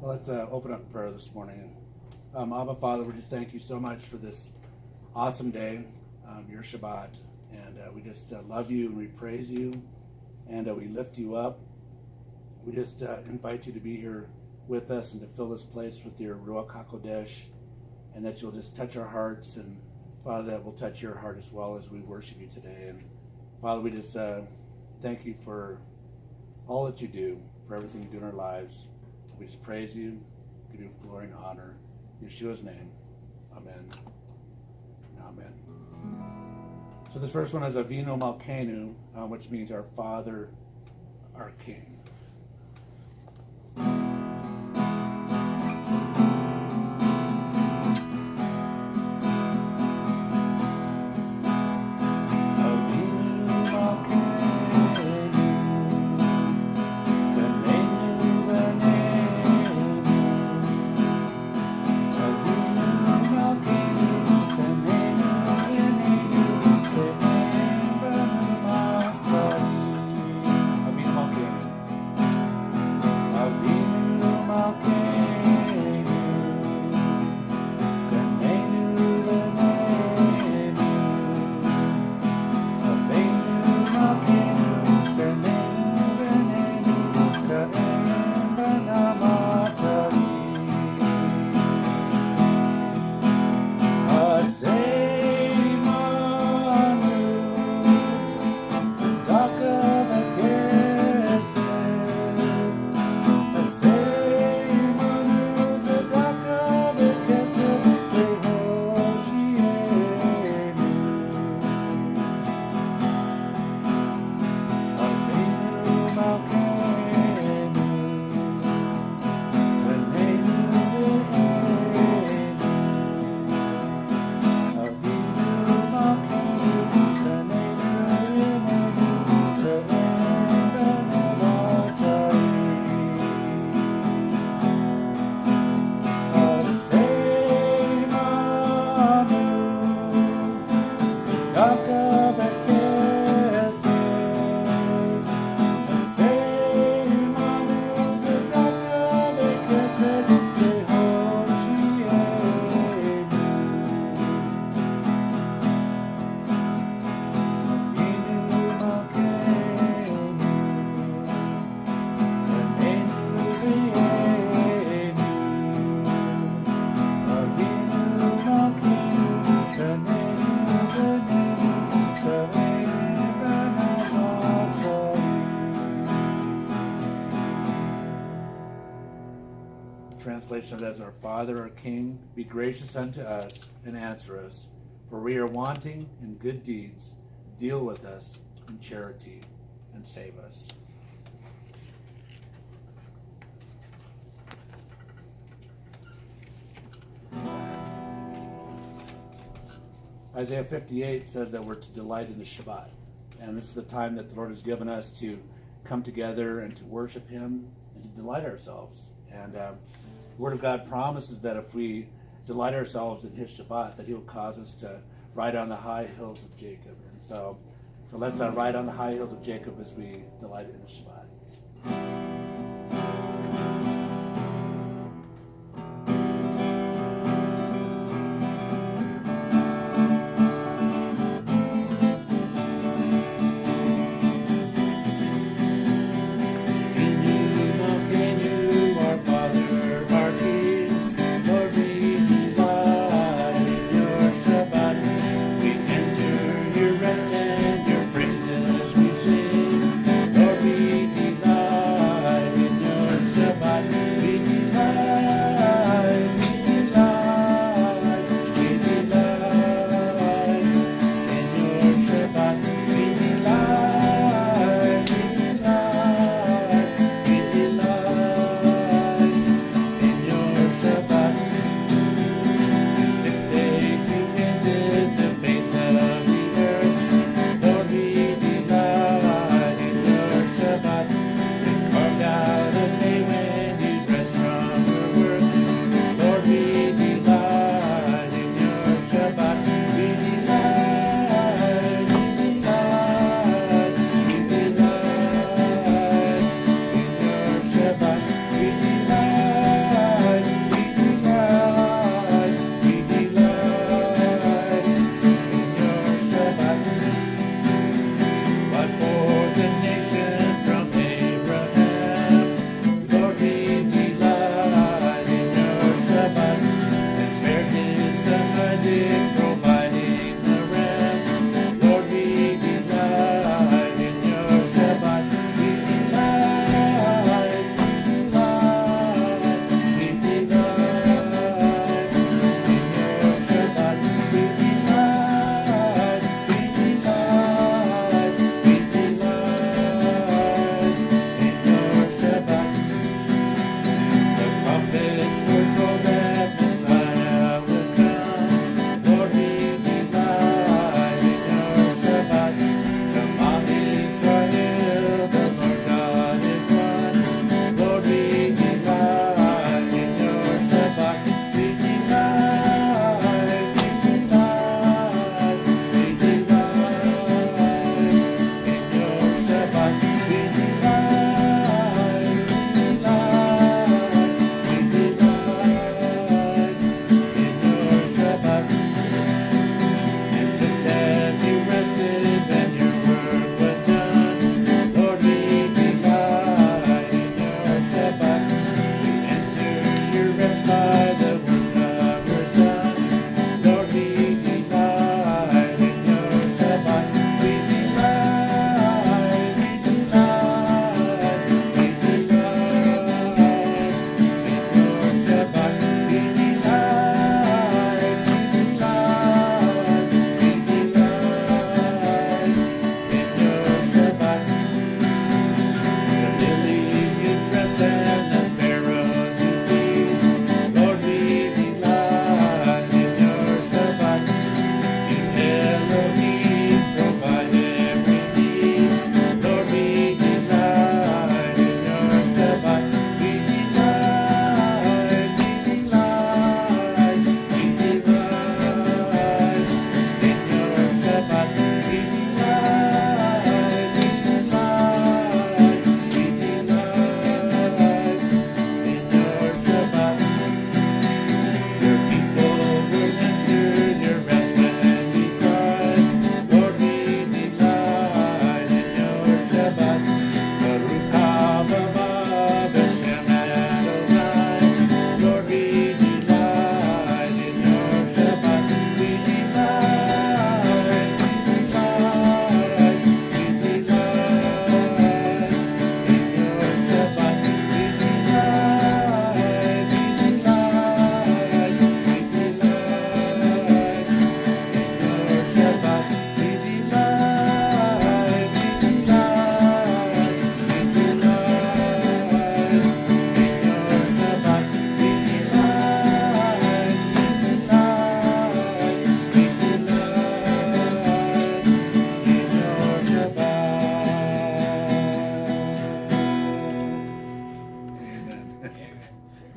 Well, let's open up prayer this morning. Abba, Father, we just thank you so much for this awesome day, your Shabbat. And we just love you and we praise you and we lift you up. We just invite you to be here with us and to fill this place with your Ruach HaKodesh, and that you'll just touch our hearts, and Father, that will touch your heart as well as we worship you today. And Father, we just thank you for all that you do, for everything you do in our lives. We just praise you, give you glory and honor. In Yeshua's name, amen. Amen. So this first one is Avinu Malkeinu, which means our Father, our King. Translation of that is, our Father, our King, be gracious unto us and answer us, for we are wanting in good deeds. Deal with us in charity and save us. Isaiah 58 says that we're to delight in the Shabbat. And this is the time that the Lord has given us to come together and to worship Him and to delight ourselves. And the Word of God promises that if we delight ourselves in His Shabbat, that He will cause us to ride on the high hills of Jacob. And so let's ride on the high hills of Jacob as we delight in the Shabbat. Rest and your praises we sing. Lord, we delight.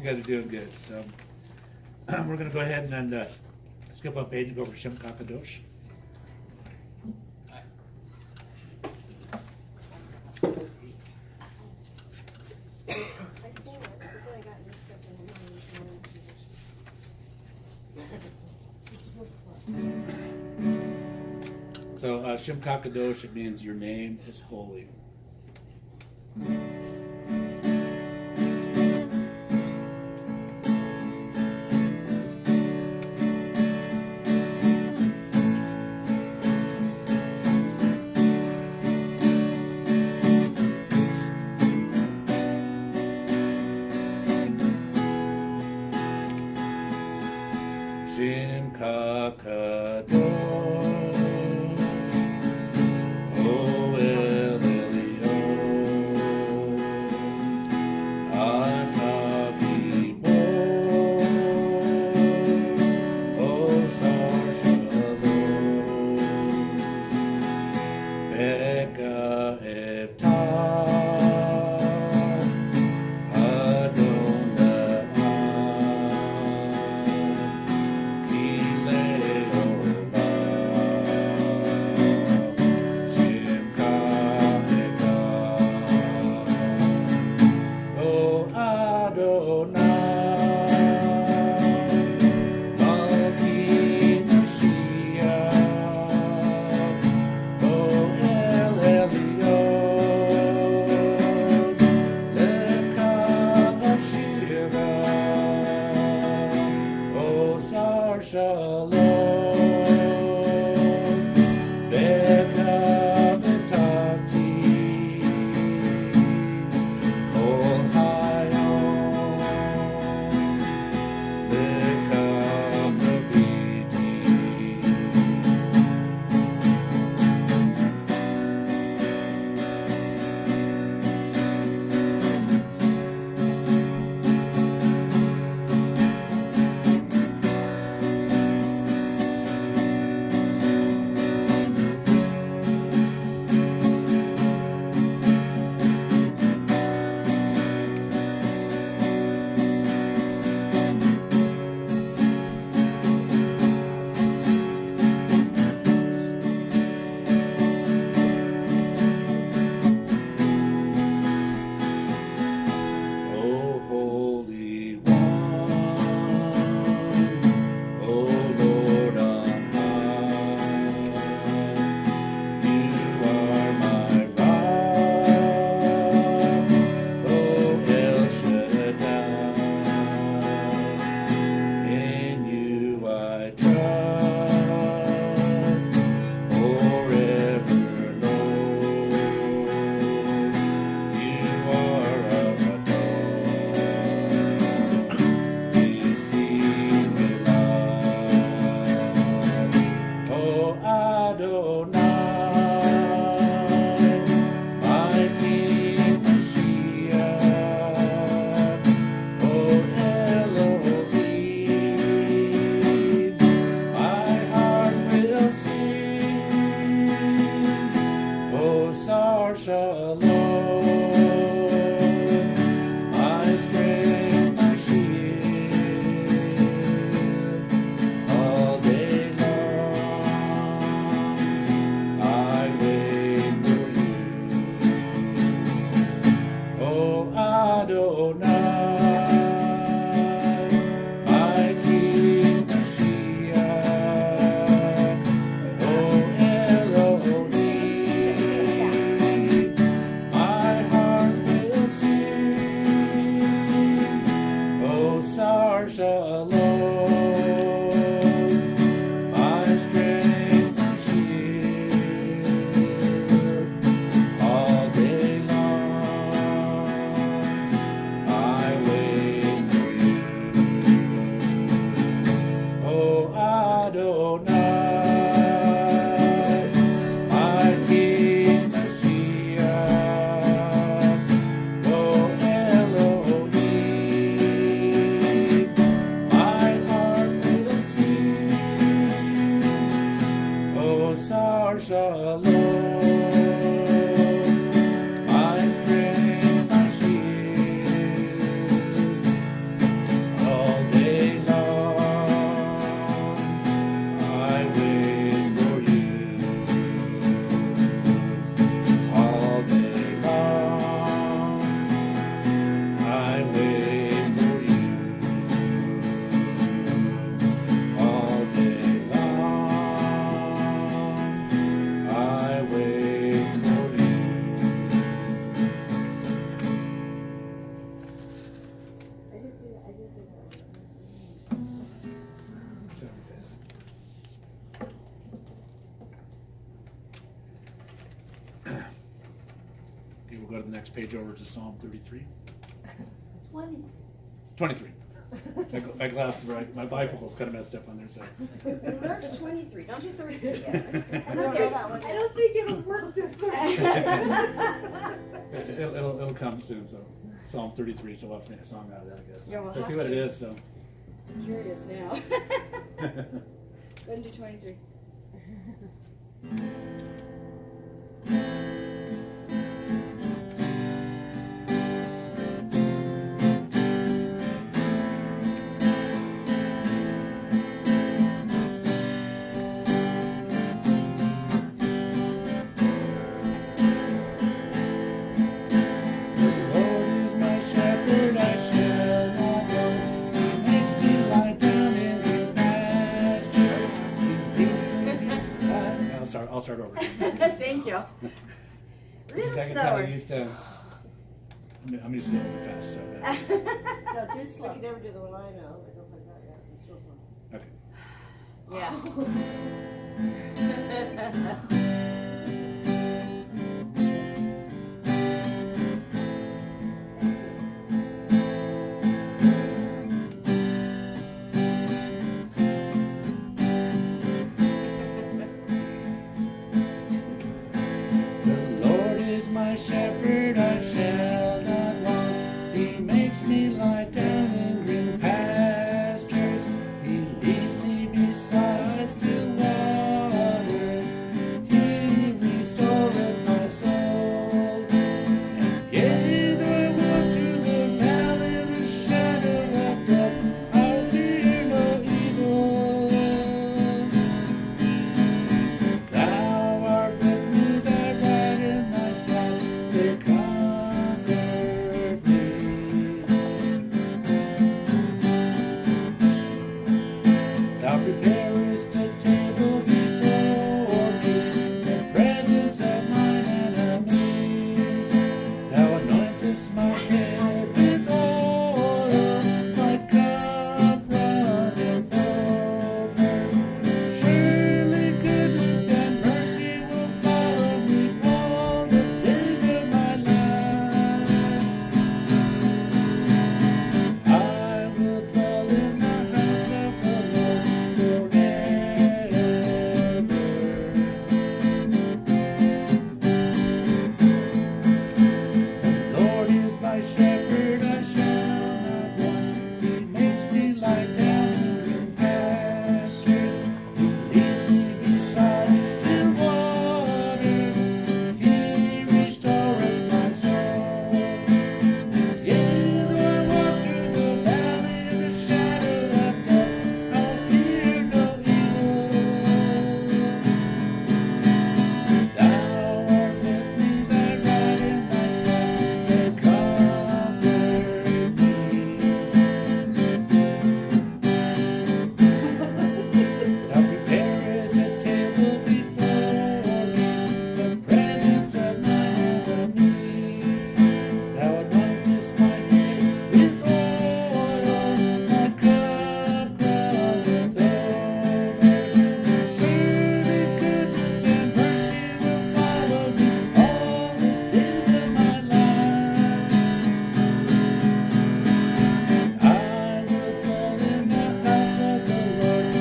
guys are doing good. So we're going to go ahead and skip one page and go over to Shem Kakadosh. So Shem Kakadosh, it means your name is holy. Shem Kakadosh. Okay, we'll go to the next page over to Psalm 33. 20. 23. My glasses, right? My bifocal's kind of messed up on there, so. March 23, don't do 33 yet. I don't think it'll work different. It'll come soon, so. Psalm 33, so we'll have to make a song out of that, I guess. Yeah, we'll Let's see have what to. it is, so. Here it is now. Go and do 23. I'll start over. Thank you. Little I can slower. I'm used to going fast, so. No, just I slow. could never do the one I know that goes like that, yeah, it's real slow. Okay. The Lord is my shepherd, I shall not want. He makes me lie down in green pastures. He leads me beside still waters. He restoreth my soul. And yea, though I walk through the valley of the shadow of death, I'll fear no evil. Thou art with me, thy rod and thy staff, they comfort me. Thou preparest a table before me, in the presence of mine enemies. Thou anointest my head with oil, my cup runneth over. Surely goodness and mercy will follow me all the days of my life. I will dwell in the house of the Lord forever. The Lord is my shepherd, I shall not want. He makes me lie down in green pastures. He leads me beside still waters. He restoreth my soul. Yea, though I walk through the valley of the shadow of death, I'll fear no evil. Thou art with me, thy rod and thy staff, they comfort me. Thou preparest a table before me, in the presence of mine enemies. Thou anointest my head with oil, my cup runneth over. Surely goodness and mercy will follow me all the days of my life. I will dwell in the house of the Lord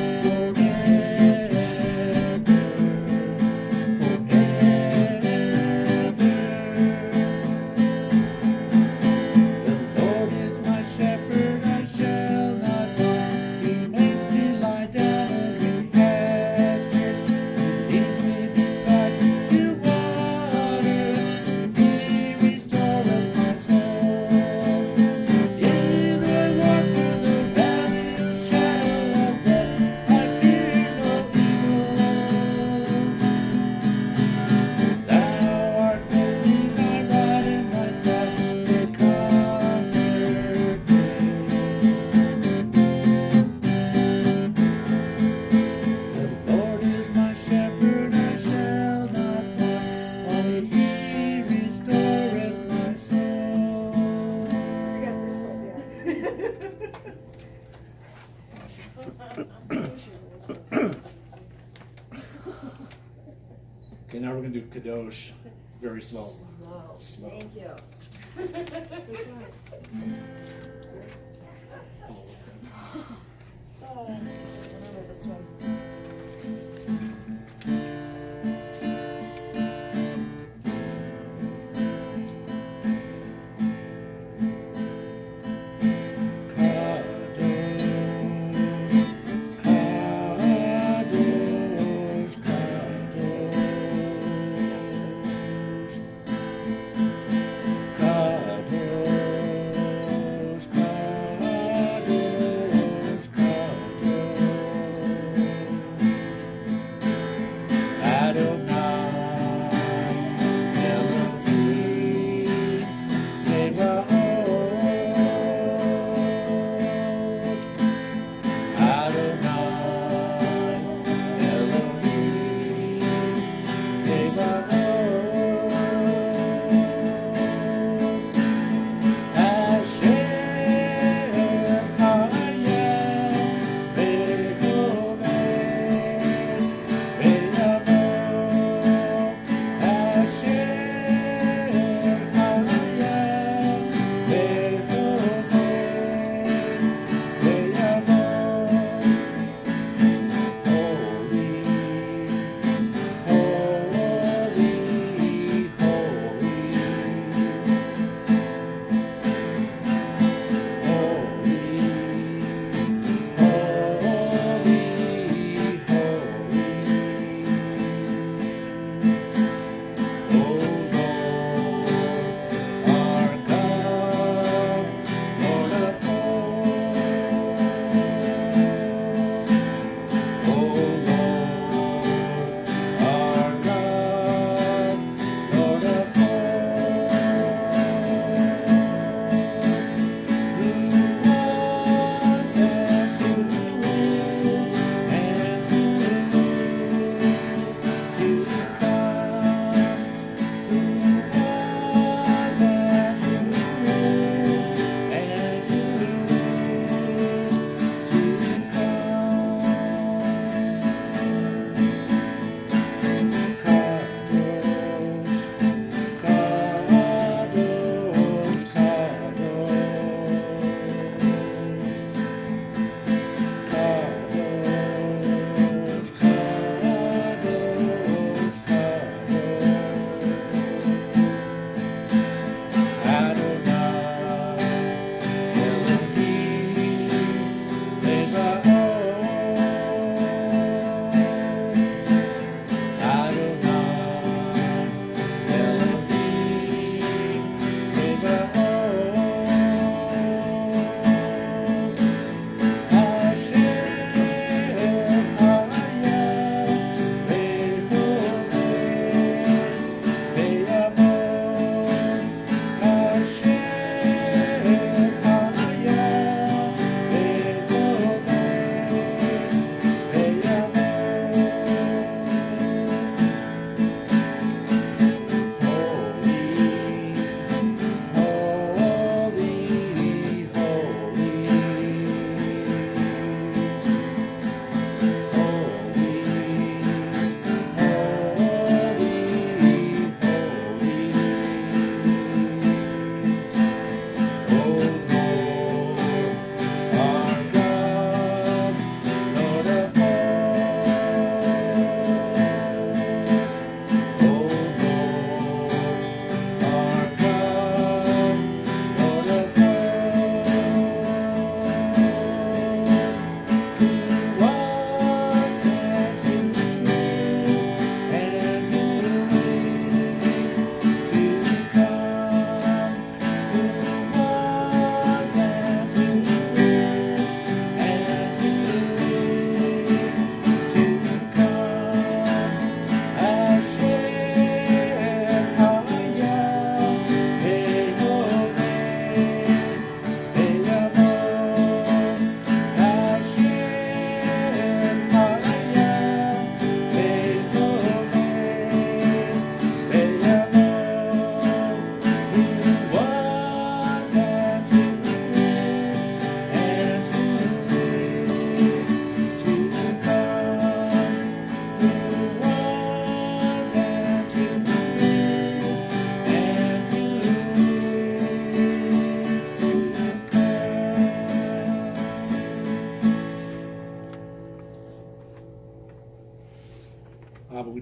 The Lord is my shepherd, I shall not want. He makes me lie down in green pastures. He leads me beside still waters. He restoreth my soul. Yea, though I walk through the valley of the shadow of death, I fear no evil. Thou art with me, thy rod and thy staff, they comfort me. The Lord is my shepherd, I shall not want. Only He restoreth my soul. Okay, now we're going to do Kadosh very slow. Slow. Slow. Thank you. Oh, remember this one.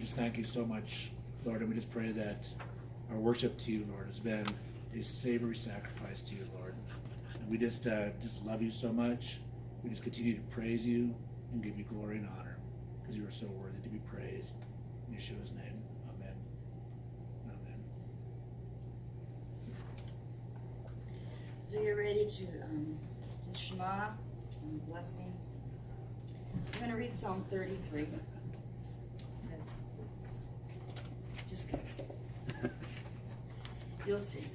just thank you so much, Lord, and we just pray that our worship to you, Lord, has been a savory sacrifice to you, Lord. And we just love you so much. We just continue to praise you and give you glory and honor because you are so worthy to be praised. In Yeshua's name, amen. Amen. So you're ready to do Shema and blessings. I'm going to read Psalm 33. Just because. You'll see.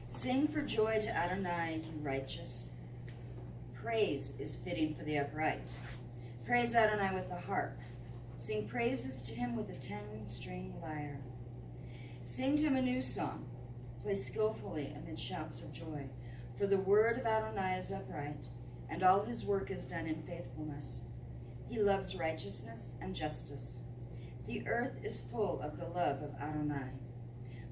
Sing for joy to Adonai, you righteous. Praise is fitting for the upright. Praise Adonai with the harp. Sing praises to him with a 10-string lyre. Sing to him a new song. Play skillfully amid shouts of joy. For the word of Adonai is upright, and all his work is done in faithfulness. He loves righteousness and justice. The earth is full of the love of Adonai.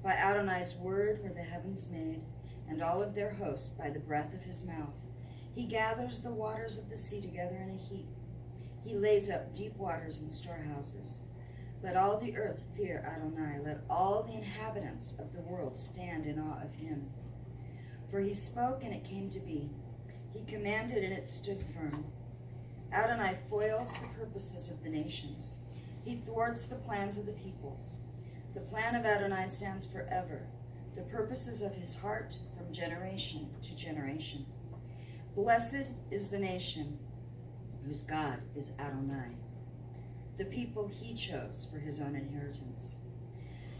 By Adonai's word were the heavens made, and all of their host by the breath of his mouth. He gathers the waters of the sea together in a heap. He lays up deep waters in storehouses. Let all the earth fear Adonai. Let all the inhabitants of the world stand in awe of him. For he spoke, and it came to be. He commanded, and it stood firm. Adonai foils the purposes of the nations. He thwarts the plans of the peoples. The plan of Adonai stands forever, the purposes of his heart from generation to generation. Blessed is the nation whose God is Adonai, the people he chose for his own inheritance.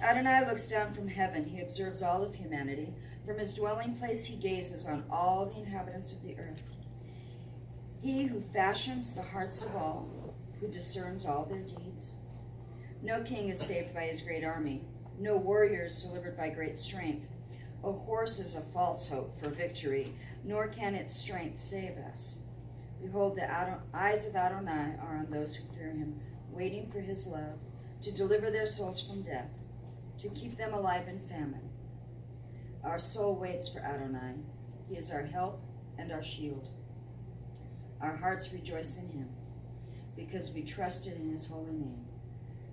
Adonai looks down from heaven. He observes all of humanity. From his dwelling place he gazes on all the inhabitants of the earth. He who fashions the hearts of all, who discerns all their deeds. No king is saved by his great army. No warrior is delivered by great strength. A horse is a false hope for victory, nor can its strength save us. Behold, the eyes of Adonai are on those who fear him, waiting for his love, to deliver their souls from death, to keep them alive in famine. Our soul waits for Adonai. He is our help and our shield. Our hearts rejoice in him, because we trusted in his holy name.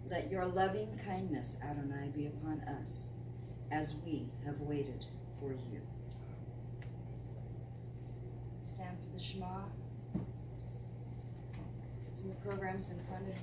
Let your loving kindness, Adonai, be upon us, as we have waited for you. Stand for the Shema. Some of the programs in front of you.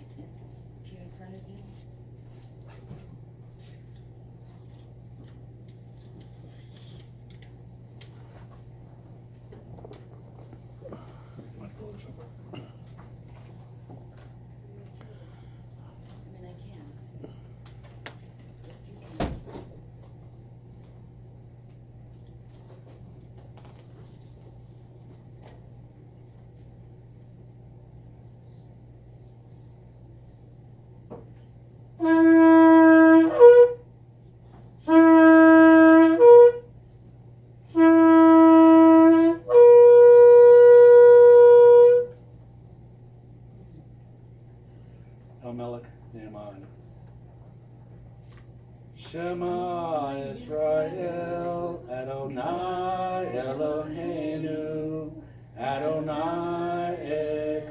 Shema Israel, Adonai Eloheinu, Adonai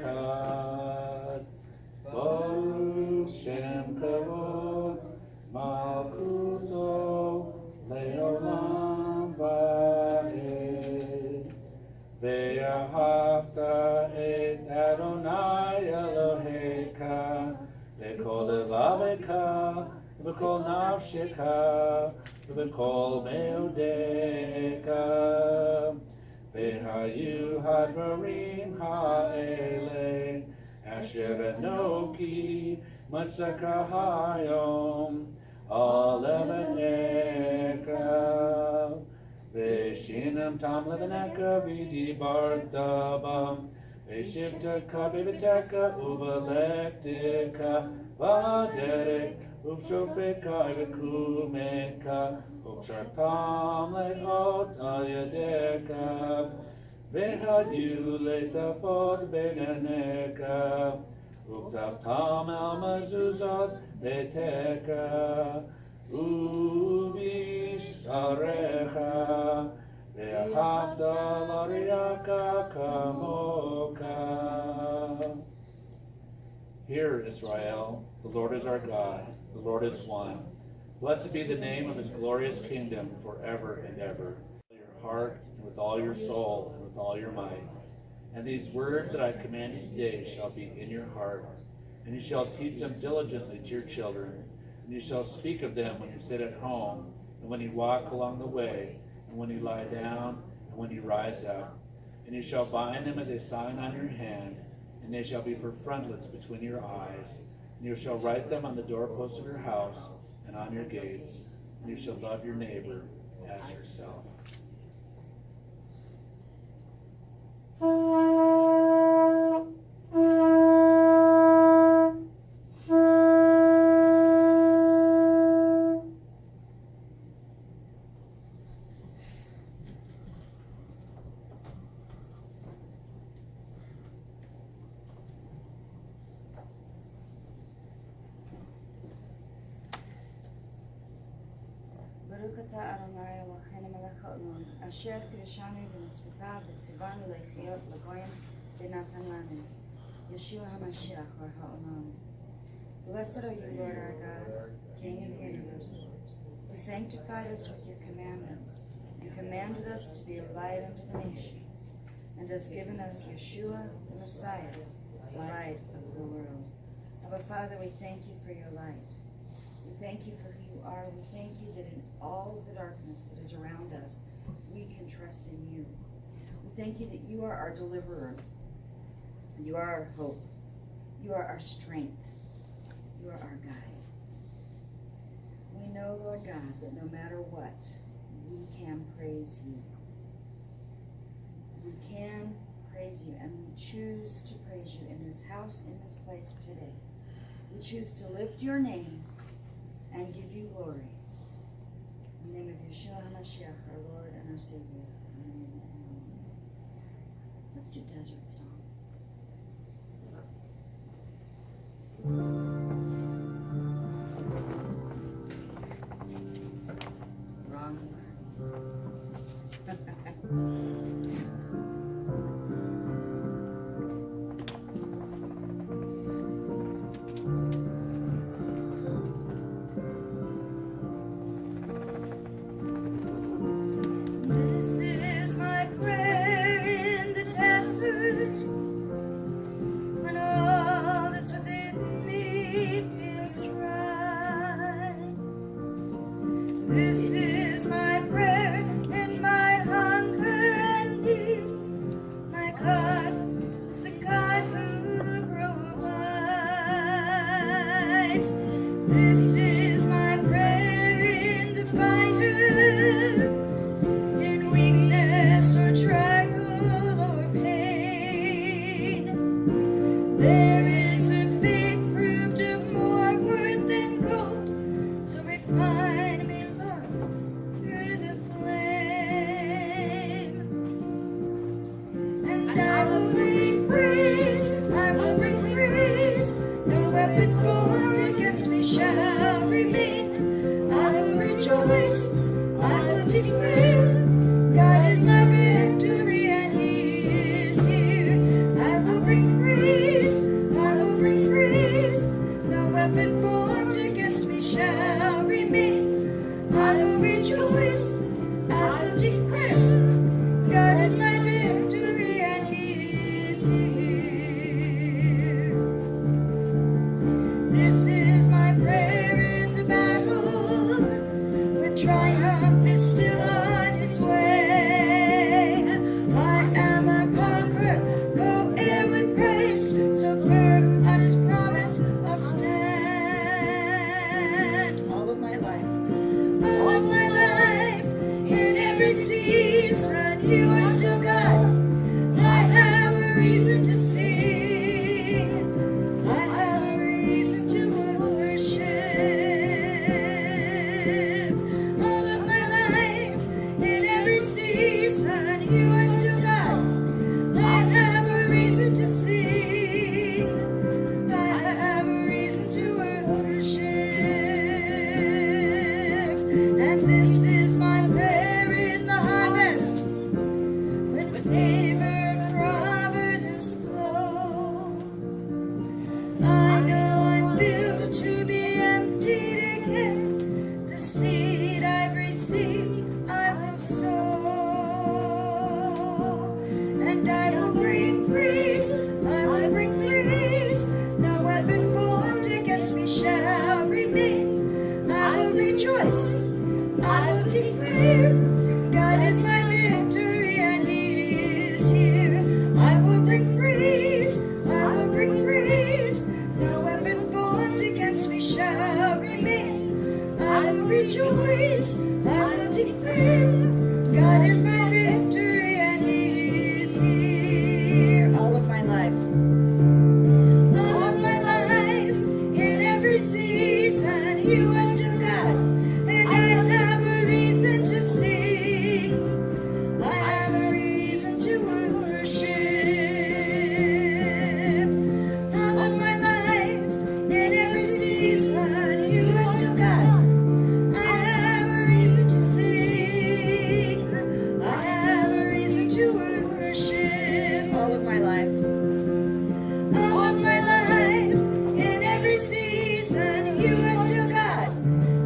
Echad. Baruch Shem Kavod, Malkuto, Leolam Va'ed. Ve'ahavta et Adonai Elohecha, Ve'kol levavecha, V'kol nafshecha, v'kol meodecha, v'hayu hadvarim ha'ele, asher enoki matzaka hayom, alevanecha, v'shinam tam levanecha v'dibarta bam, v'shivtaka v'viteka uvalektika, v'derek, Uvshofeka v'kumeka, uvshartam le'ot ayadeka, v'hadyu le'tafot b'neneka, uvtavtam al mezuzot beteka, uvisharecha, v'ahavta l'ariaka kamoka. Hear, Israel, the Lord is our God, the Lord is one. Blessed be the name of his glorious kingdom forever and ever. With your heart, and with all your soul, and with all your might. And these words that I command you today shall be in your heart, and you shall teach them diligently to your children, and you shall speak of them when you sit at home, and when you walk along the way, and when you lie down, and when you rise up. And you shall bind them as a sign on your hand, and they shall be for frontlets between your eyes. And you shall write them on the doorposts of your house and on your gates. And you shall love your neighbor as yourself. ברוך אתה אדוני אלוהינו מלך העולם, אשר קידשנו במצוותיו וציוונו לחיות לגויים ונתן לנו, Yeshua HaMashiach our העולם. Blessed are you, Lord our God, King of the universe, who sanctified us with your commandments, and commanded us to be a light unto the nations, and has given us Yeshua, the Messiah, the light of the world. Abba Father, we thank you for your light. We thank you for who you are. We thank you that in all of the darkness that is around us, we can trust in you. We thank you that you are our deliverer. You are our hope. You are our strength. You are our guide. We know, Lord God, that no matter what, we can praise you. We can praise you, and we choose to praise you in this house, in this place today. We choose to lift your name and give you glory. In the name of Yeshua HaMashiach, our Lord and our Savior. Amen. Let's do Desert Song. Wrong This is my prayer in the desert, when all that's within me feels dry. This is my prayer in my hunger and need. My God is the God who provides. This is my prayer in the fire, in weakness or trial or pain. There is a faith proved of more worth than gold, so refine me, Lord, through the flame. And I will bring praise, I will bring praise. No weapon formed against me shall remain. I will rejoice, I will declare, God is my victory and he is here. I will bring praise, I will bring praise. No weapon formed against me shall remain. I will rejoice, I will declare, God is my victory and he is here. This is my prayer in the battle, when triumph is still on its way. I am a conqueror, co-heir with Christ, so firm on his promise I'll stand. All of my life, in every season, you are still God. I have a reason to sing. I have a reason to worship. All of my life, in every season, you are still God. I have a reason to sing. I have a reason to worship. And this is my prayer in the harvest, when favor and providence flow. I'm rejoice. I will declare, God is my victory and He is here. I will bring praise, I will bring praise. No weapon formed against me shall remain. I will rejoice, I will declare, God is my victory and He is here. All of my life. All of my life, in every season, you are still God, and I have a reason to sing. I have a reason to worship. All of my life, in every season, you are still God. I have a reason to sing. I have a reason to worship. All of my life. All of my life, in every season, you are still God.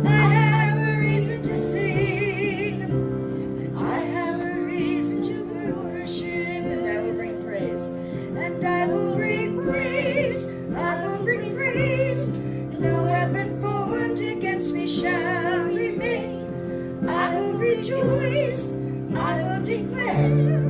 I have a reason to sing, and I have a reason to worship, and I will bring praise, and I will bring praise, I will bring praise. No weapon formed against me shall remain. I will rejoice, I will declare,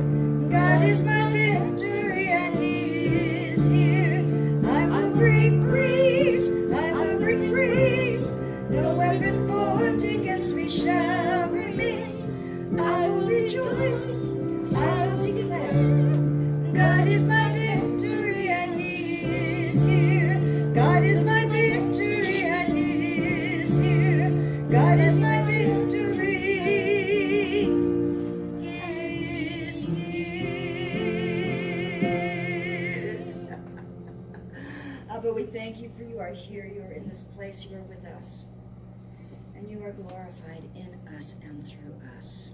God is my victory and He is here. I will bring praise, I will bring praise. No weapon formed against me shall remain. I will rejoice, I will declare, God is my victory and He is here. God is my victory and He is here. God is my victory. He is here. But we thank you for you are here, you are in this place, you are with us. And you are glorified in us and through us.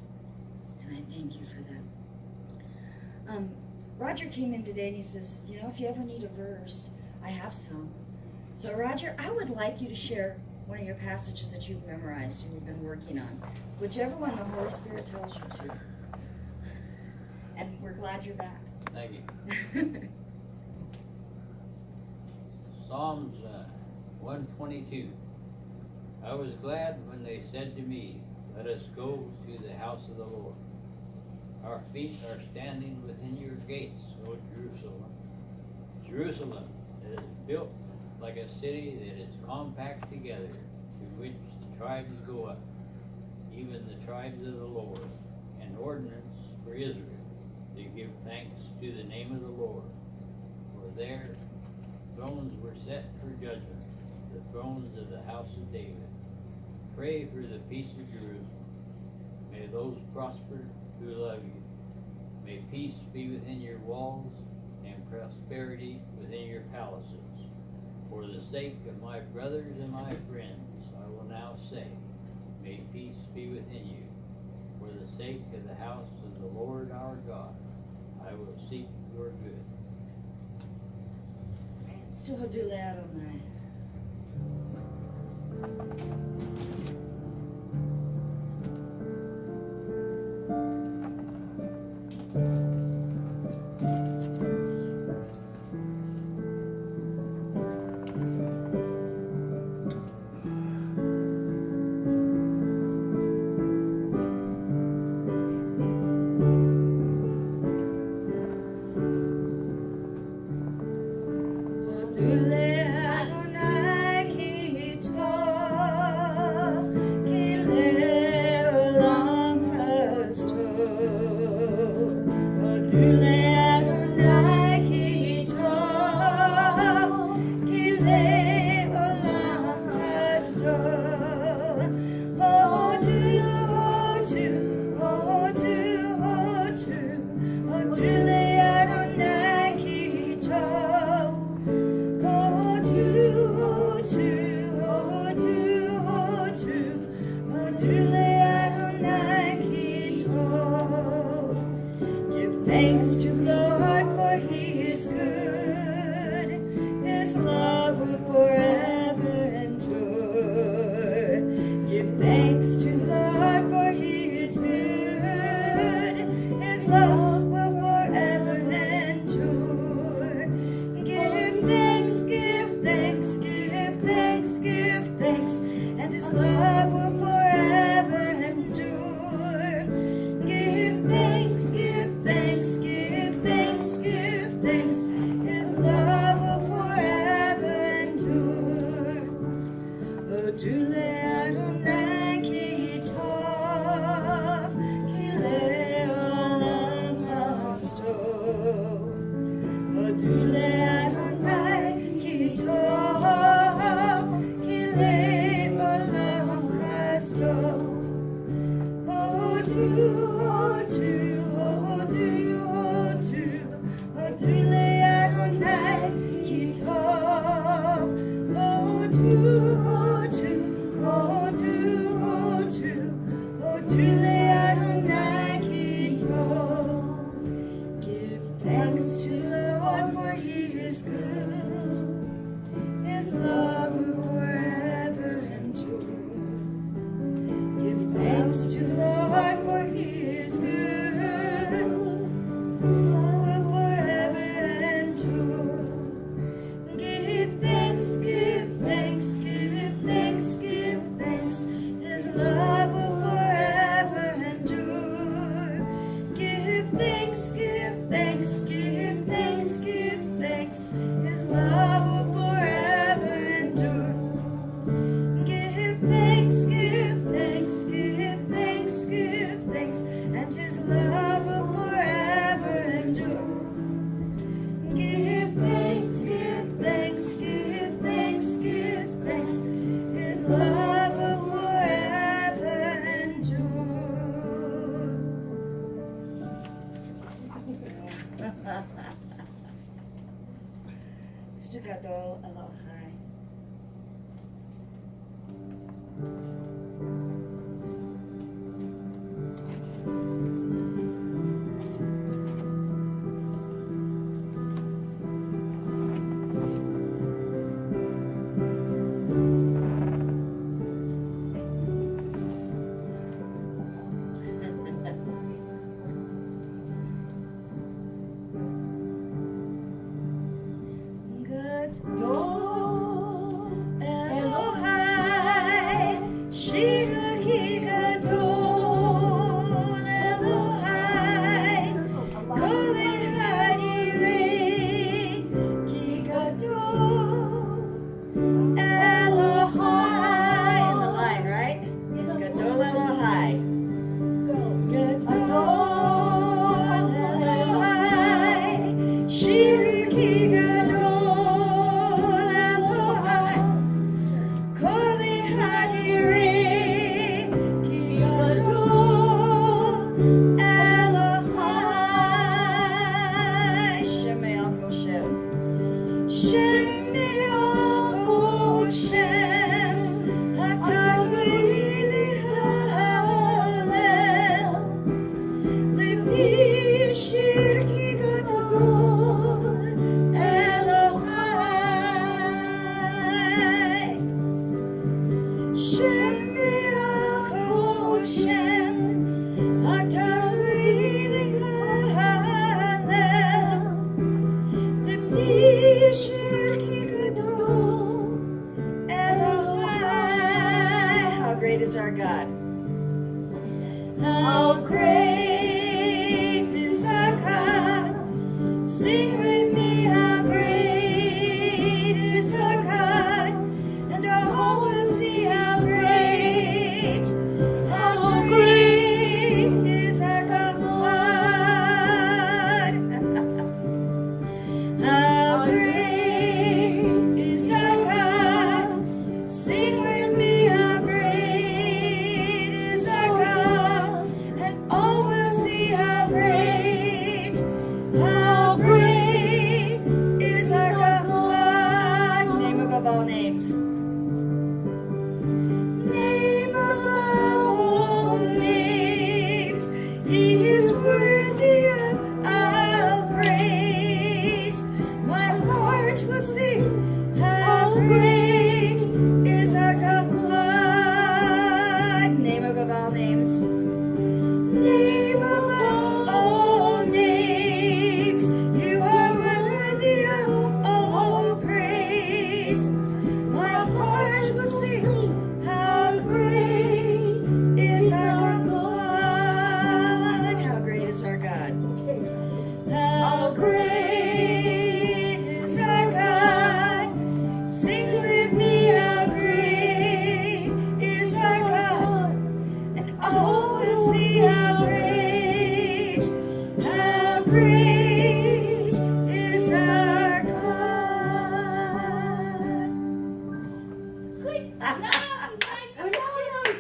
And I thank you for that. Roger came in today and he says, you know, if you ever need a verse, I have some. So Roger, I would like you to share one of your passages that you've memorized and you've been working on. Whichever one the Holy Spirit tells you to. And we're glad you're back. Thank you. Psalms 122. I was glad when they said to me, let us go to the house of the Lord. Our feet are standing within your gates, O Jerusalem. Jerusalem that is built like a city that is compact together, to which the tribes go up, even the tribes of the Lord, an ordinance for Israel, to give thanks to the name of the Lord. For there thrones were set for judgment, the thrones of the house of David. Pray for the peace of Jerusalem. May those prosper who love you. May peace be within your walls and prosperity within your palaces. For the sake of my brothers and my friends, I will now say, may peace be within you. For the sake of the house of the Lord our God, I will seek your good. Still hodule Adonai. Thanks to Lord, for He is good. His love will forever endure. Give thanks to Lord, for He is good. His love will forever endure. Give thanks, give thanks, give thanks, give thanks, and His love will forever Gadol Elohai.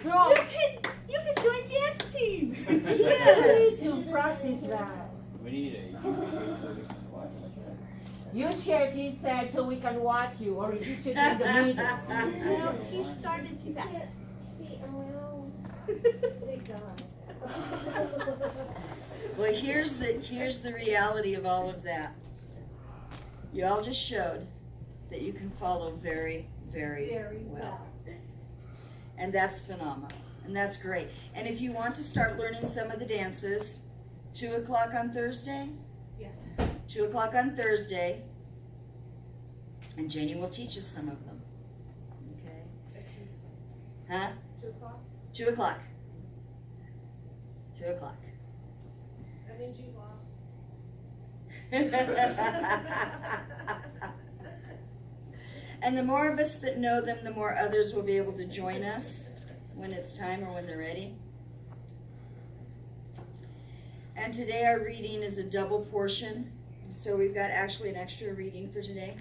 Wrong. Yes. To practice that. We need a. You share this side so we can watch you, or you should in the middle. No, she started too fast. See around. Big God. Well, here's the reality of all of that. You all just showed that you can follow very, very, Very well. And that's phenomenal. And that's great. And if you want to start learning some of the dances, 2 o'clock on Thursday, Yes. 2 o'clock on Thursday, and Janie will teach us some of them. Okay? Huh? 2 o'clock? 2 o'clock. 2 o'clock. I'm in G-Law. And the more of us that know them, the more others will be able to join us when it's time or when they're ready. And today our reading is a double portion. So we've got actually an extra reading for today.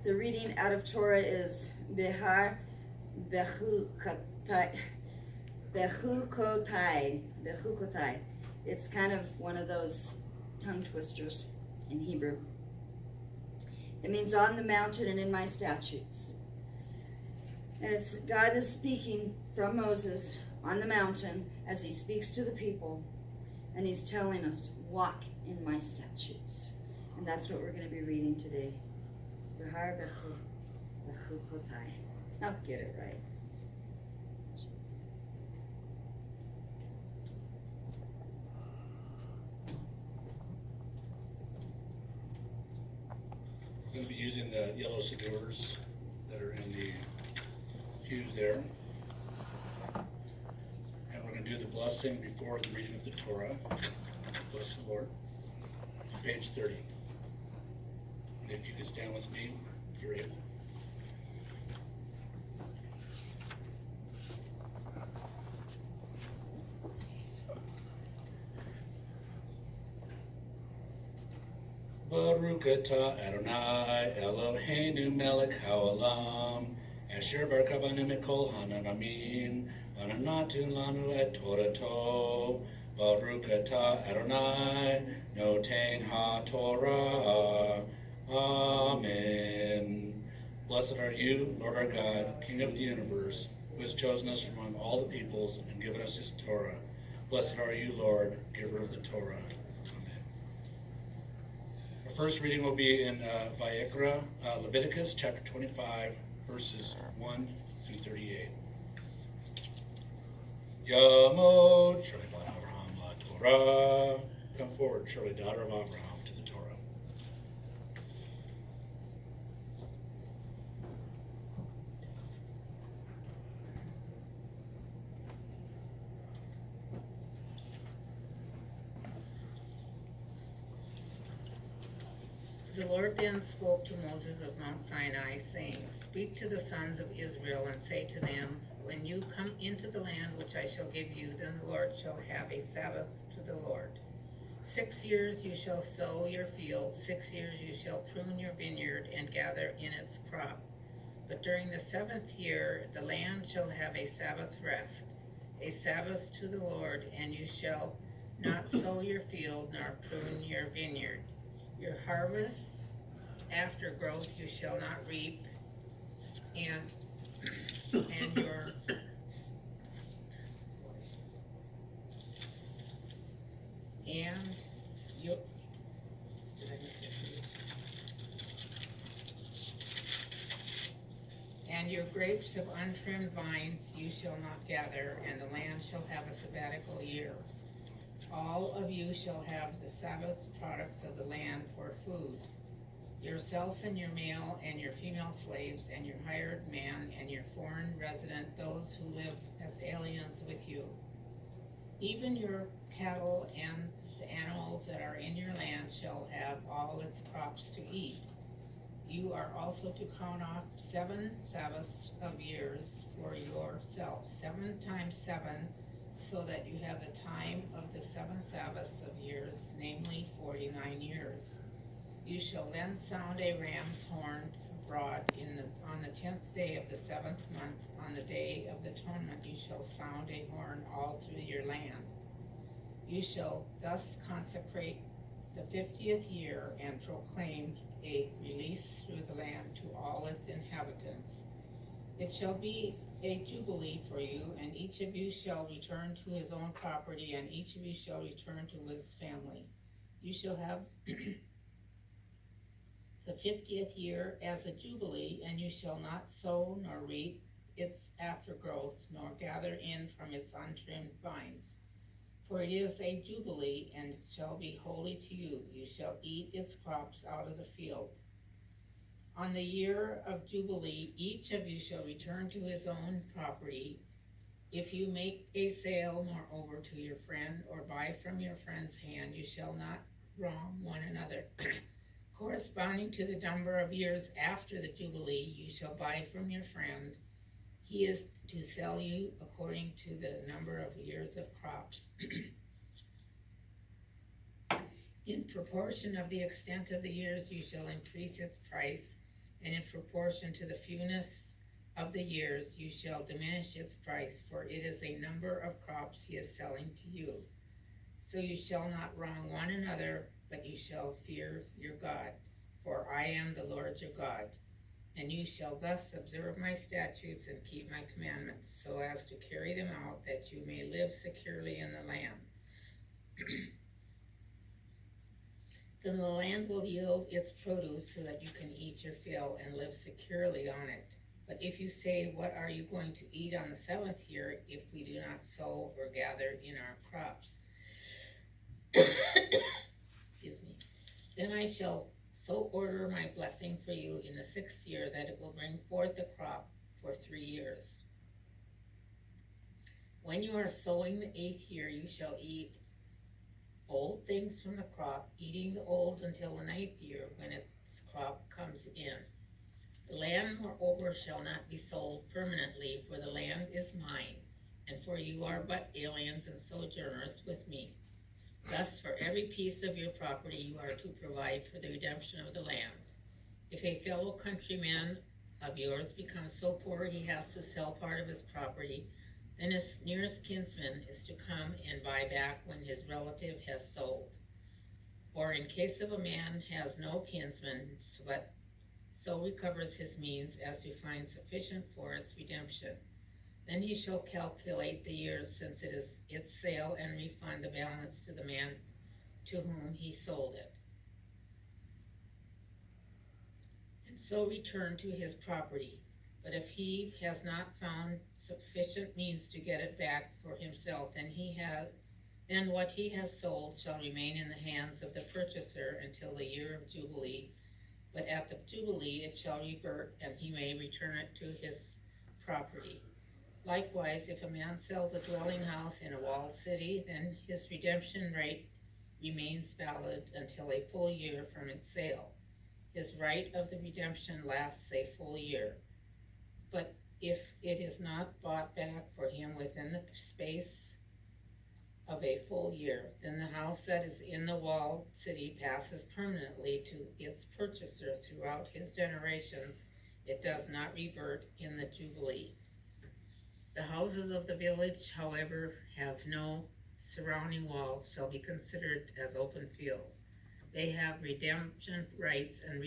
The reading out of Torah is Behar-Bechukotai. Bechukotai. It's kind of one of those tongue twisters in Hebrew. It means on the mountain and in my statutes. And it's God is speaking from Moses on the mountain as he speaks to the people. And he's telling us, walk in my statutes. And that's what we're going to be reading today. Behar-Bechukotai. I'll get it right. I'm going to be using the yellow cigars that are in the pews there. And we're going to do the blessing before the reading of the Torah. Bless the Lord. Page 30. And if you could stand with me, if you're able. Baruch atah Adonai Eloheinu melech haolam asher barak banu mikol hananamim ananatun lanu et torato Baruch atah Adonai noten ha-Torah. Amen. Blessed are you, Lord our God, King of the universe, who has chosen us from among all the peoples and given us his Torah. Blessed are you, Lord, giver of the Torah. Our first reading will be in Vayikra, Leviticus chapter 25, verses 1 through 38. Yamod, Shirley daughter of Abraham, la Torah. Come forward, Shirley daughter of Abraham, to the Torah. The Lord then spoke to Moses of Mount Sinai, saying, Speak to the sons of Israel, and say to them, When you come into the land which I shall give you, then the Lord shall have a Sabbath to the Lord. 6 years you shall sow your field, 6 years you shall prune your vineyard, and gather in its crop. But during the 7th year the land shall have a Sabbath rest, a Sabbath to the Lord, and you shall not sow your field, nor prune your vineyard. Your harvest after growth you shall not reap, and your and your grapes of untrimmed vines you shall not gather, and the land shall have a sabbatical year. All of you shall have the Sabbath products of the land for food. Yourself and your male and your female slaves and your hired man and your foreign resident, those who live as aliens with you. Even your cattle and the animals that are in your land shall have all its crops to eat. You are also to count off 7 Sabbaths of years for yourself, 7 times 7, so that you have the time of the 7 Sabbaths of years, namely 49 years. You shall then sound a ram's horn abroad on the 10th day of the 7th month. On the day of the atonement you shall sound a horn all through your land. You shall thus consecrate the 50th year and proclaim a release through the land to all its inhabitants. It shall be a jubilee for you, and each of you shall return to his own property, and each of you shall return to his family. You shall have the 50th year as a jubilee, and you shall not sow nor reap its aftergrowth, nor gather in from its untrimmed vines. For it is a jubilee, and it shall be holy to you. You shall eat its crops out of the field. On the year of jubilee, each of you shall return to his own property. If you make a sale, moreover, to your friend, or buy from your friend's hand, you shall not wrong one another. Corresponding to the number of years after the jubilee, you shall buy from your friend. He is to sell you according to the number of years of crops. In proportion of the extent of the years, you shall increase its price, and in proportion to the fewness of the years, you shall diminish its price, for it is a number of crops he is selling to you. So you shall not wrong one another, but you shall fear your God, for I am the Lord your God. And you shall thus observe my statutes and keep my commandments, so as to carry them out, that you may live securely in the land. Then the land will yield its produce, so that you can eat your fill and live securely on it. But if you say, what are you going to eat on the 7th year, if we do not sow or gather in our crops? Excuse me. Then I shall so order my blessing for you in the 6th year, that it will bring forth a crop for 3 years. When you are sowing the 8th year, you shall eat old things from the crop, eating the old until the 9th year, when its crop comes in. The land, moreover, shall not be sold permanently, for the land is mine, and for you are but aliens and sojourners with me. Thus, for every piece of your property you are to provide for the redemption of the land. If a fellow countryman of yours becomes so poor he has to sell part of his property, then his nearest kinsman is to come and buy back when his relative has sold. Or in case of a man has no kinsman, but so recovers his means as to find sufficient for its redemption, then he shall calculate the years since it is its sale, and refund the balance to the man to whom he sold it, and so return to his property. But if he has not found sufficient means to get it back for himself, then what he has sold shall remain in the hands of the purchaser until the year of Jubilee. But at the Jubilee it shall revert, and he may return it to his property. Likewise, if a man sells a dwelling house in a walled city, then his redemption rate remains valid until a full year from its sale. His right of the redemption lasts a full year. But if it is not bought back for him within the space of a full year, then the house that is in the walled city passes permanently to its purchaser throughout his generations. It does not revert in the Jubilee. The houses of the village, however, have no surrounding walls, shall be considered as open fields. They have redemption rights and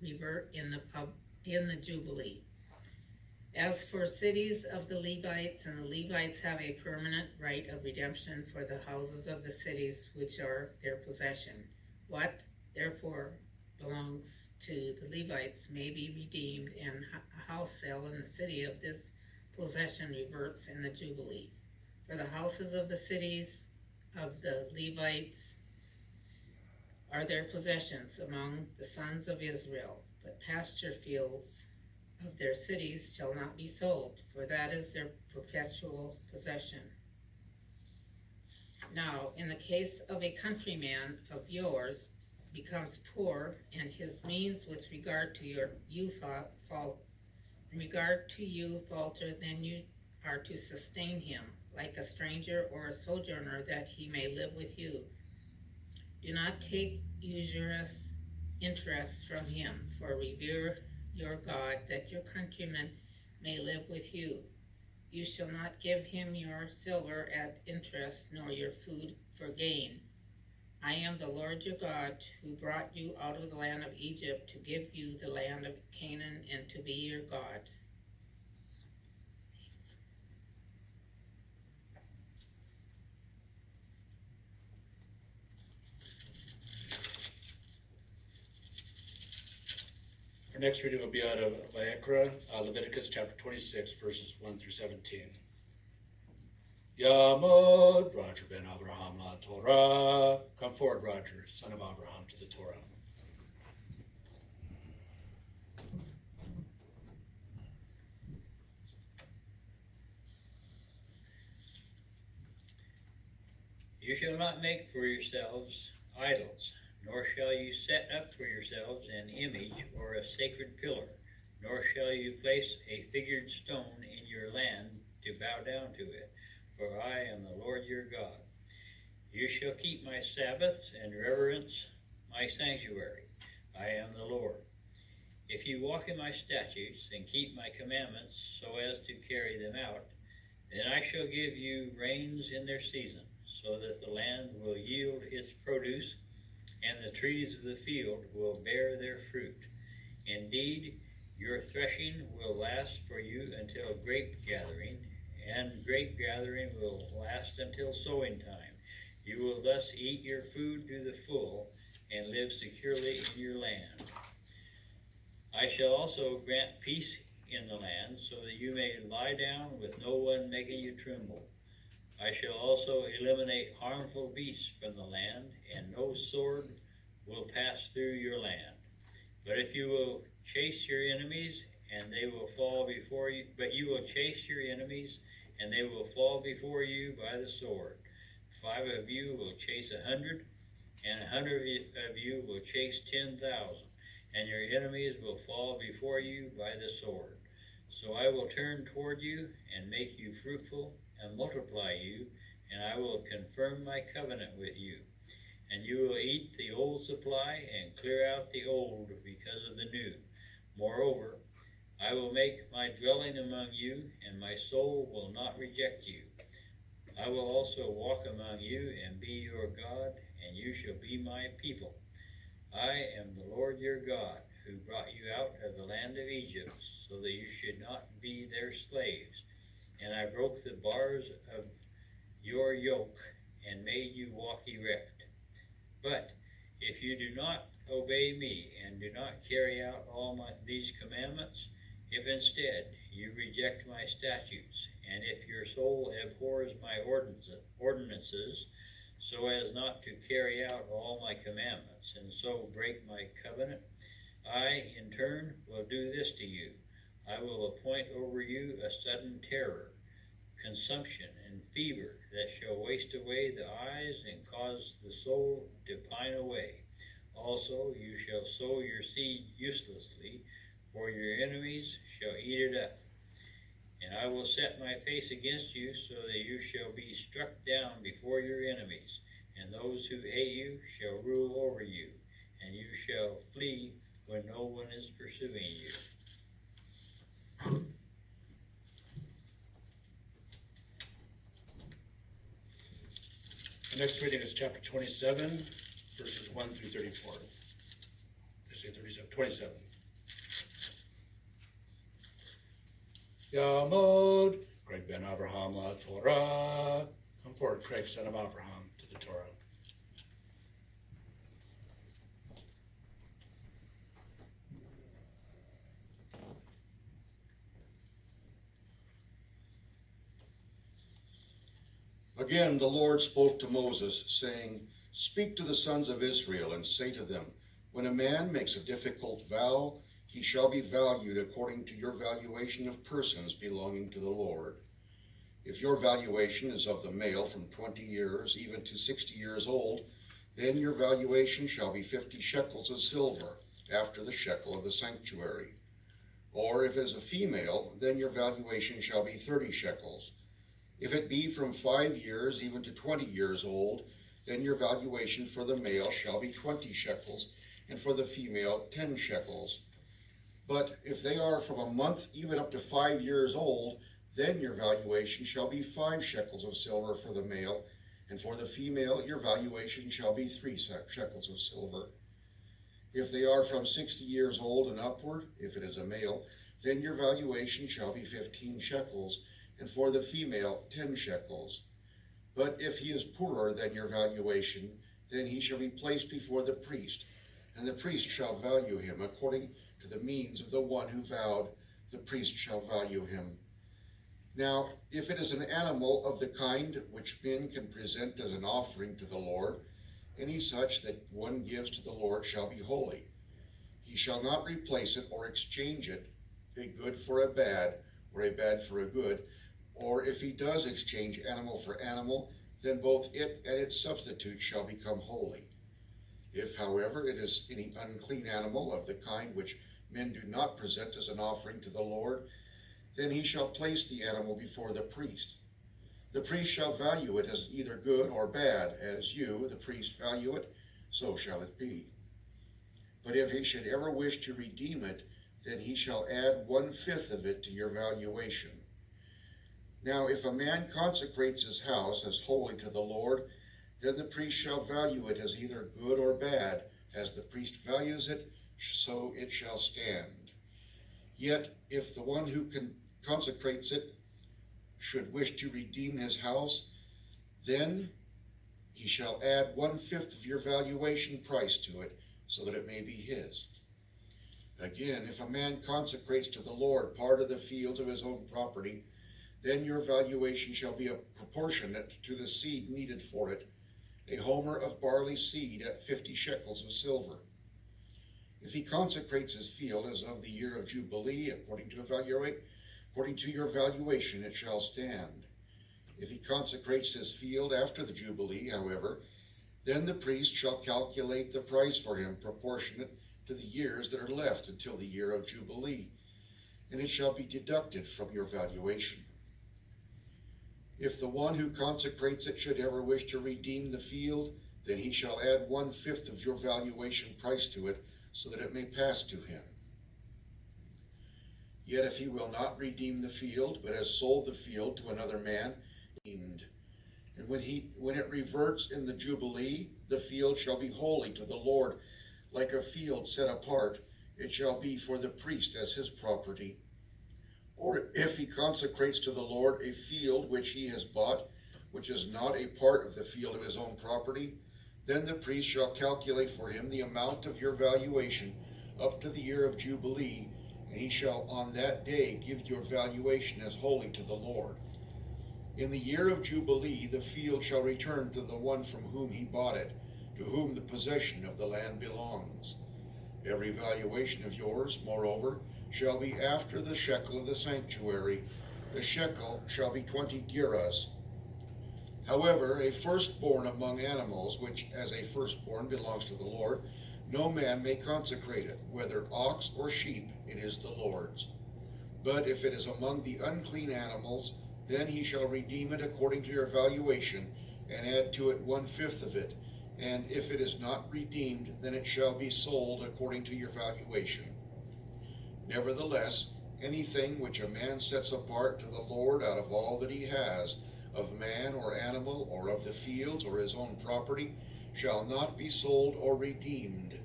revert in the Jubilee. As for cities of the Levites, and the Levites have a permanent right of redemption for the houses of the cities which are their possession. What, therefore, belongs to the Levites may be redeemed, and a house sale in the city of this possession reverts in the Jubilee. For the houses of the cities of the Levites are their possessions among the sons of Israel, but pasture fields of their cities shall not be sold, for that is their perpetual possession. Now, in the case of a countryman of yours becomes poor, and his means with regard to you falter, then you are to sustain him, like a stranger or a sojourner, that he may live with you. Do not take usurious interest from him, for revere your God, that your countrymen may live with you. You shall not give him your silver at interest, nor your food for gain. I am the Lord your God, who brought you out of the land of Egypt to give you the land of Canaan and to be your God. Our next reading will be out of Vayikra, Leviticus chapter 26, verses 1 through 17. Yamod, Roger ben Abraham la Torah. Come forward, Roger, son of Abraham, to the Torah. You shall not make for yourselves idols, nor shall you set up for yourselves an image or a sacred pillar, nor shall you place a figured stone in your land to bow down to it, for I am the Lord your God. You shall keep my Sabbaths and reverence my sanctuary. I am the Lord. If you walk in my statutes and keep my commandments so as to carry them out, then I shall give you rains in their season, so that the land will yield its produce, and the trees of the field will bear their fruit. Indeed, your threshing will last for you until grape gathering, and grape gathering will last until sowing time. You will thus eat your food to the full, and live securely in your land. I shall also grant peace in the land, so that you may lie down with no one making you tremble. I shall also eliminate harmful beasts from the land, and no sword will pass through your land. But if you will chase your enemies, and they will fall before you, but you will chase your enemies, and they will fall before you by the sword. 5 of you will chase 100, and 100 of you will chase 10,000, and your enemies will fall before you by the sword. So I will turn toward you and make you fruitful and multiply you, and I will confirm my covenant with you. And you will eat the old supply and clear out the old because of the new. Moreover, I will make my dwelling among you, and my soul will not reject you. I will also walk among you and be your God, and you shall be my people. I am the Lord your God, who brought you out of the land of Egypt, so that you should not be their slaves. And I broke the bars of your yoke and made you walk erect. But if you do not obey me and do not carry out all these commandments, if instead you reject my statutes, and if your soul abhors my ordinances, so as not to carry out all my commandments, and so break my covenant, I, in turn, will do this to you. I will appoint over you a sudden terror, consumption, and fever that shall waste away the eyes and cause the soul to pine away. Also, you shall sow your seed uselessly, for your enemies shall eat it up. And I will set my face against you, so that you shall be struck down before your enemies, and those who hate you shall rule over you, and you shall flee when no one is pursuing you. The next reading is chapter 27, verses 1 through 34. Did I say 37? 27. Yamod, Craig ben Abraham la Torah. Come forward, Craig, son of Abraham, to the Torah. Again, the Lord spoke to Moses, saying, Speak to the sons of Israel and say to them, When a man makes a difficult vow, he shall be valued according to your valuation of persons belonging to the Lord. If your valuation is of the male from 20 years even to 60 years old, then your valuation shall be 50 shekels of silver, after the shekel of the sanctuary. Or if it is a female, then your valuation shall be 30 shekels. If it be from 5 years even to 20 years old, then your valuation for the male shall be 20 shekels, and for the female 10 shekels. But if they are from a month even up to 5 years old, then your valuation shall be 5 shekels of silver for the male, And for the female, your valuation shall be 3 shekels of silver. If they are from 60 years old and upward, if it is a male, then your valuation shall be 15 shekels, and for the female 10 shekels. But if he is poorer than your valuation, then he shall be placed before the priest, and the priest shall value him according to the means of the one who vowed. The priest shall value him. Now, if it is an animal of the kind which men can present as an offering to the Lord, any such that one gives to the Lord shall be holy. He shall not replace it or exchange it, a good for a bad, or a bad for a good, or if he does exchange animal for animal, then both it and its substitute shall become holy. If, however, it is any unclean animal of the kind which men do not present as an offering to the Lord, then he shall place the animal before the priest. The priest shall value it as either good or bad, as you, the priest, value it, so shall it be. But if he should ever wish to redeem it, then he shall add 1/5 of it to your valuation. Now, if a man consecrates his house as holy to the Lord, then the priest shall value it as either good or bad. As the priest values it, so it shall stand. Yet, if the one who consecrates it should wish to redeem his house, then he shall add 1/5 of your valuation price to it, so that it may be his. Again, if a man consecrates to the Lord part of the fields of his own property, then your valuation shall be proportionate to the seed needed for it, a homer of barley seed at 50 shekels of silver. If he consecrates his field as of the year of Jubilee, according to your valuation, it shall stand. If he consecrates his field after the Jubilee, however, then the priest shall calculate the price for him proportionate to the years that are left until the year of Jubilee, and it shall be deducted from your valuation. If the one who consecrates it should ever wish to redeem the field, then he shall add 1/5 of your valuation price to it, so that it may pass to him. Yet if he will not redeem the field, but has sold the field to another man, and when it reverts in the Jubilee, the field shall be holy to the Lord, like a field set apart. It shall be for the priest as his property. Or if he consecrates to the Lord a field which he has bought, which is not a part of the field of his own property, then the priest shall calculate for him the amount of your valuation up to the year of Jubilee, and he shall on that day give your valuation as holy to the Lord. In the year of Jubilee, the field shall return to the one from whom he bought it, to whom the possession of the land belongs. Every valuation of yours, moreover, shall be after the shekel of the sanctuary. The shekel shall be 20 gerahs. However, a firstborn among animals, which as a firstborn belongs to the Lord, no man may consecrate it, whether ox or sheep, it is the Lord's. But if it is among the unclean animals, then he shall redeem it according to your valuation, and add to it 1/5 of it. And if it is not redeemed, then it shall be sold according to your valuation. Nevertheless, anything which a man sets apart to the Lord out of all that he has, of man or animal, or of the fields or his own property, shall not be sold or redeemed.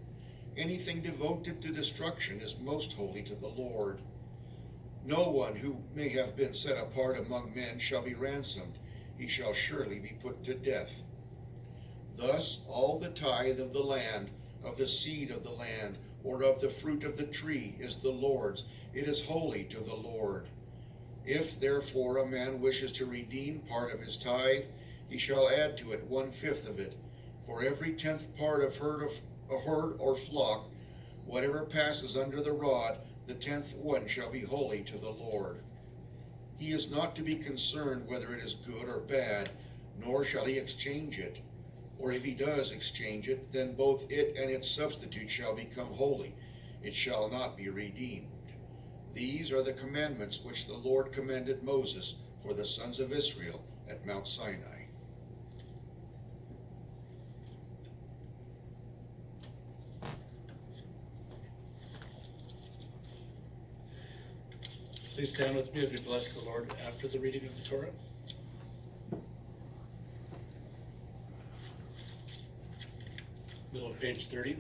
Anything devoted to destruction is most holy to the Lord. No one who may have been set apart among men shall be ransomed. He shall surely be put to death. Thus all the tithe of the land, of the seed of the land, or of the fruit of the tree is the Lord's. It is holy to the Lord. If therefore a man wishes to redeem part of his tithe, he shall add to it 1/5 of it. For every 10th part of a herd or flock, whatever passes under the rod, the 10th one shall be holy to the Lord. He is not to be concerned whether it is good or bad, nor shall he exchange it. Or if he does exchange it, then both it and its substitute shall become holy. It shall not be redeemed. These are the commandments which the Lord commanded Moses for the sons of Israel at Mount Sinai. Please stand with me as we bless the Lord after the reading of the Torah. middle of page 30.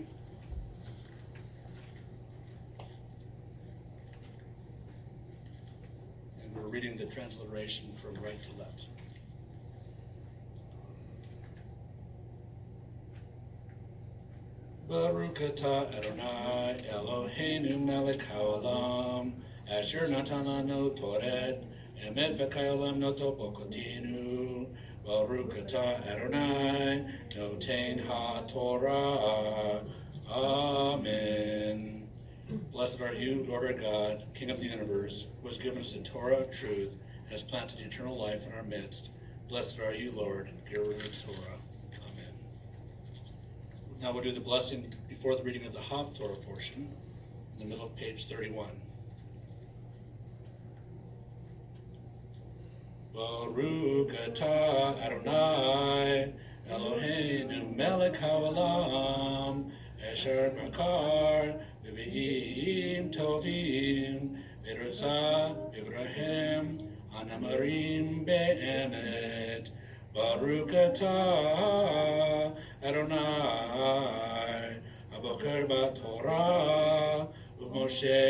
And we're reading the transliteration from right to left. Baruch atah Adonai Eloheinu melech haolam asher natan lanu toret emet v'kayolam noto bokotinu. Baruch atah Adonai noten ha-Torah. Amen. Blessed are you, Lord our God, King of the universe, who has given us the Torah of truth and has planted eternal life in our midst. Blessed are you, Lord, giver of the Torah. Amen. Now we'll do the blessing before the reading of the Torah portion in the middle of page 31. Baruch atah Adonai Eloheinu melech haolam asher bakar v'vi'im tovim v'rozah v'Avraham anamarim be'emet. Baruch atah Adonai aboker b'Torah u'Moshe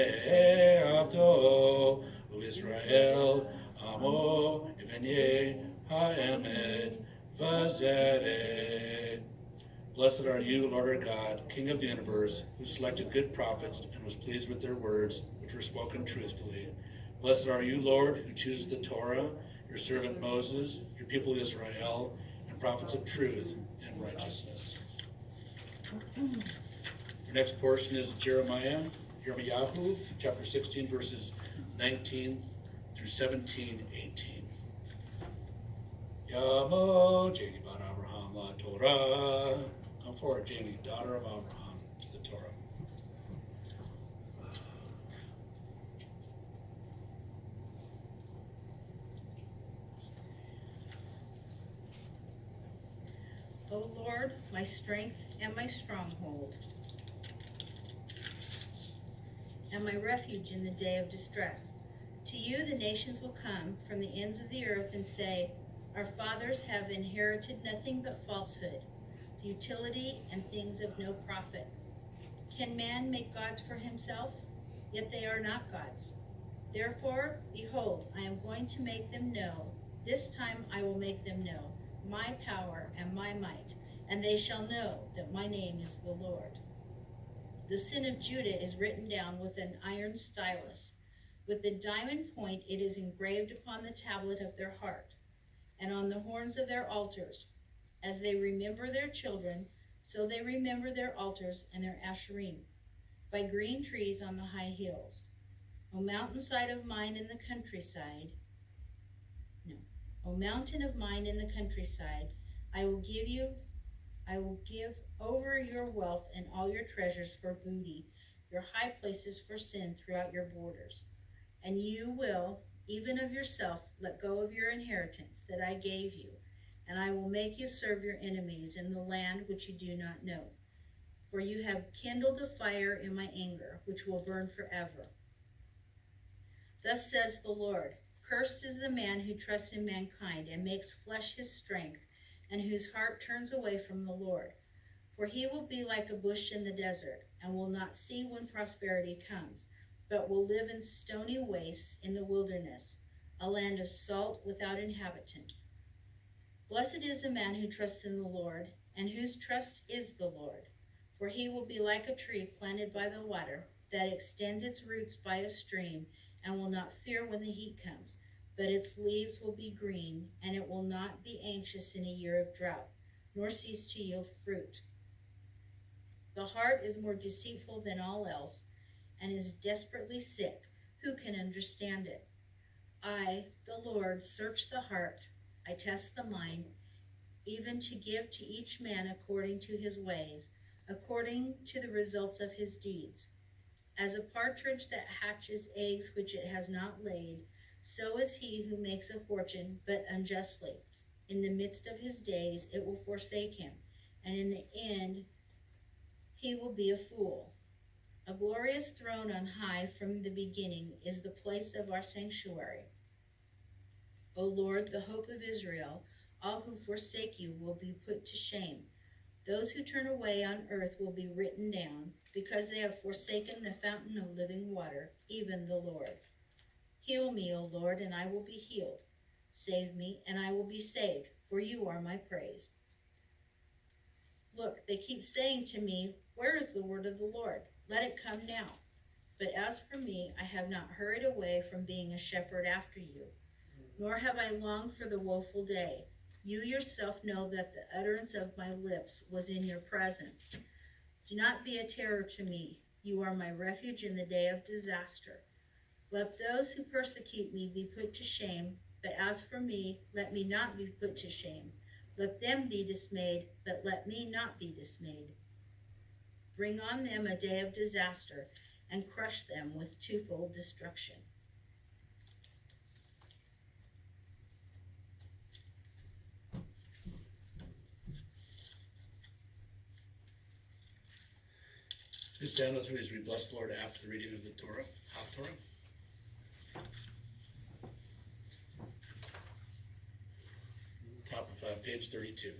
avdo u'Israel amo Evenye ha'emet v'zedek. Blessed are you, Lord our God, King of the universe, who selected good prophets and was pleased with their words, which were spoken truthfully. Blessed are you, Lord, who chooses the Torah, your servant Moses, your people Israel, and prophets of truth and righteousness. Your next portion is Jeremiah, chapter 16, verses 19 through 17, 18. Yamo, Janie, Bar Abraham, La Torah. Come forward, Janie, daughter of Abraham, to the Torah. O Lord, my strength and my stronghold, and my refuge in the day of distress. To you the nations will come from the ends of the earth and say, our fathers have inherited nothing but falsehood, futility, and things of no profit. Can man make gods for himself? Yet they are not gods. Therefore, behold, I am going to make them know. This time I will make them know my power and my might, and they shall know that my name is the Lord. The sin of Judah is written down with an iron stylus. With the diamond point it is engraved upon the tablet of their heart, and on the horns of their altars. As they remember their children, so they remember their altars and their asherim, by green trees on the high hills. O mountainside of mine in the countryside, O mountain of mine in the countryside, I will give over your wealth and all your treasures for booty, your high places for sin throughout your borders. And you will, even of yourself, let go of your inheritance that I gave you, and I will make you serve your enemies in the land which you do not know. For you have kindled a fire in my anger, which will burn forever. Thus says the Lord, cursed is the man who trusts in mankind and makes flesh his strength, and whose heart turns away from the Lord. For he will be like a bush in the desert, and will not see when prosperity comes, but will live in stony wastes in the wilderness, a land of salt without inhabitant. Blessed is the man who trusts in the Lord, and whose trust is the Lord. For he will be like a tree planted by the water, that extends its roots by a stream, and will not fear when the heat comes, but its leaves will be green, and it will not be anxious in a year of drought, nor cease to yield fruit. The heart is more deceitful than all else, and is desperately sick. Who can understand it? I, the Lord, search the heart. I test the mind, even to give to each man according to his ways, according to the results of his deeds. As a partridge that hatches eggs which it has not laid, so is he who makes a fortune, but unjustly. In the midst of his days it will forsake him, and in the end he will be a fool. A glorious throne on high from the beginning is the place of our sanctuary. O Lord, the hope of Israel, all who forsake you will be put to shame. Those who turn away on earth will be written down, because they have forsaken the fountain of living water, even the Lord. Heal me, O Lord, and I will be healed. Save me, and I will be saved, for you are my praise. Look, they keep saying to me, where is the word of the Lord? Let it come now. But as for me, I have not hurried away from being a shepherd after you, nor have I longed for the woeful day. You yourself know that the utterance of my lips was in your presence. Do not be a terror to me. You are my refuge in the day of disaster. Let those who persecute me be put to shame, but as for me, let me not be put to shame. Let them be dismayed, but let me not be dismayed. Bring on them a day of disaster, and crush them with twofold destruction. Please stand with me as we bless the Lord after the reading of the Torah, Torah. Top of page 32.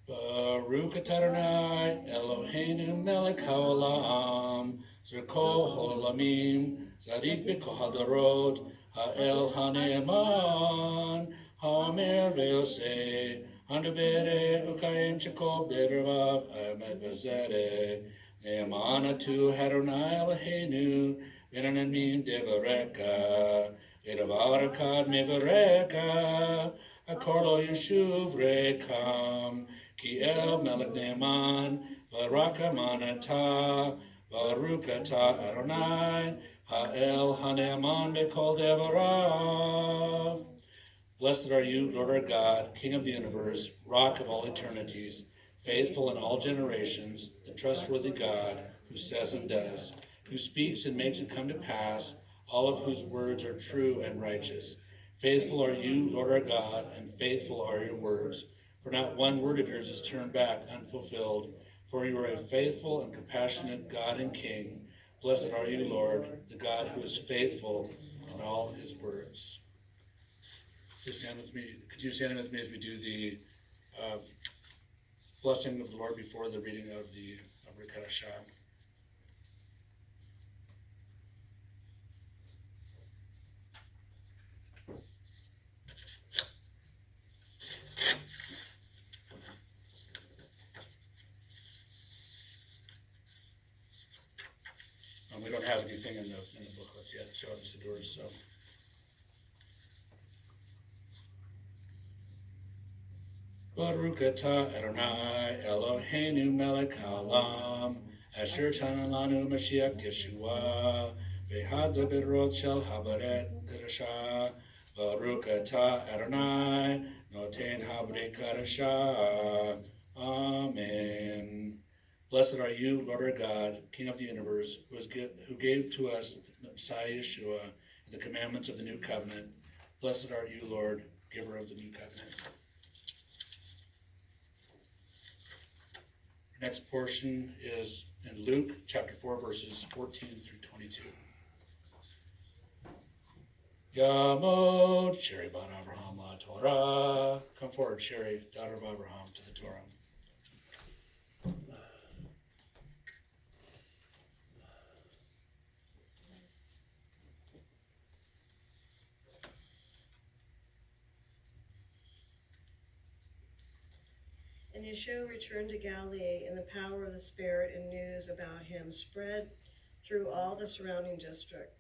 Baruch atah Adonai Eloheinu melech haolam zerko holamim zarik b'kol hadarot ha'el hane'eman ha'omer ve'oseh handabere ukayim shekol b'dervav ha'emet v'zedek ne'eman atu Adonai Eloheinu v'nanamim devareka v'davar echad mevareka akor lo yeshuv rekam Ki el melech ne'eman, v'rakaman atah, Baruch atah Adonai, ha'el ha'ne'eman b'kol devarav. Blessed are you, Lord our God, King of the universe, Rock of all eternities, faithful in all generations, the trustworthy God, who says and does, who speaks and makes it come to pass, all of whose words are true and righteous. Faithful are you, Lord our God, and faithful are your words. For not one word of yours is turned back unfulfilled. For you are a faithful and compassionate God and King. Blessed are you, Lord, the God who is faithful in all his words. Please stand with me. Could you stand with me as we do the blessing of the Lord before the reading of the Brit Hadashah? We don't have anything in the booklets yet, so it's the doors. So, Baruch atah Adonai Eloheinu melech haolam asher tana lanu Mashiach Yeshua v'had berot shel habaret kadashah. Baruch atah Adonai noten habrit kadashah. Amen. Blessed are you, Lord our God, King of the universe, who gave to us Messiah Yeshua and the commandments of the new covenant. Blessed are you, Lord, giver of the new covenant. The next portion is in Luke chapter 4, verses 14 through 22. Yamod, Sherry bat Abraham la Torah. Come forward, Sherry, daughter of Abraham, to the Torah. And Yeshua returned to Galilee in the power of the Spirit, and news about him spread through all the surrounding district.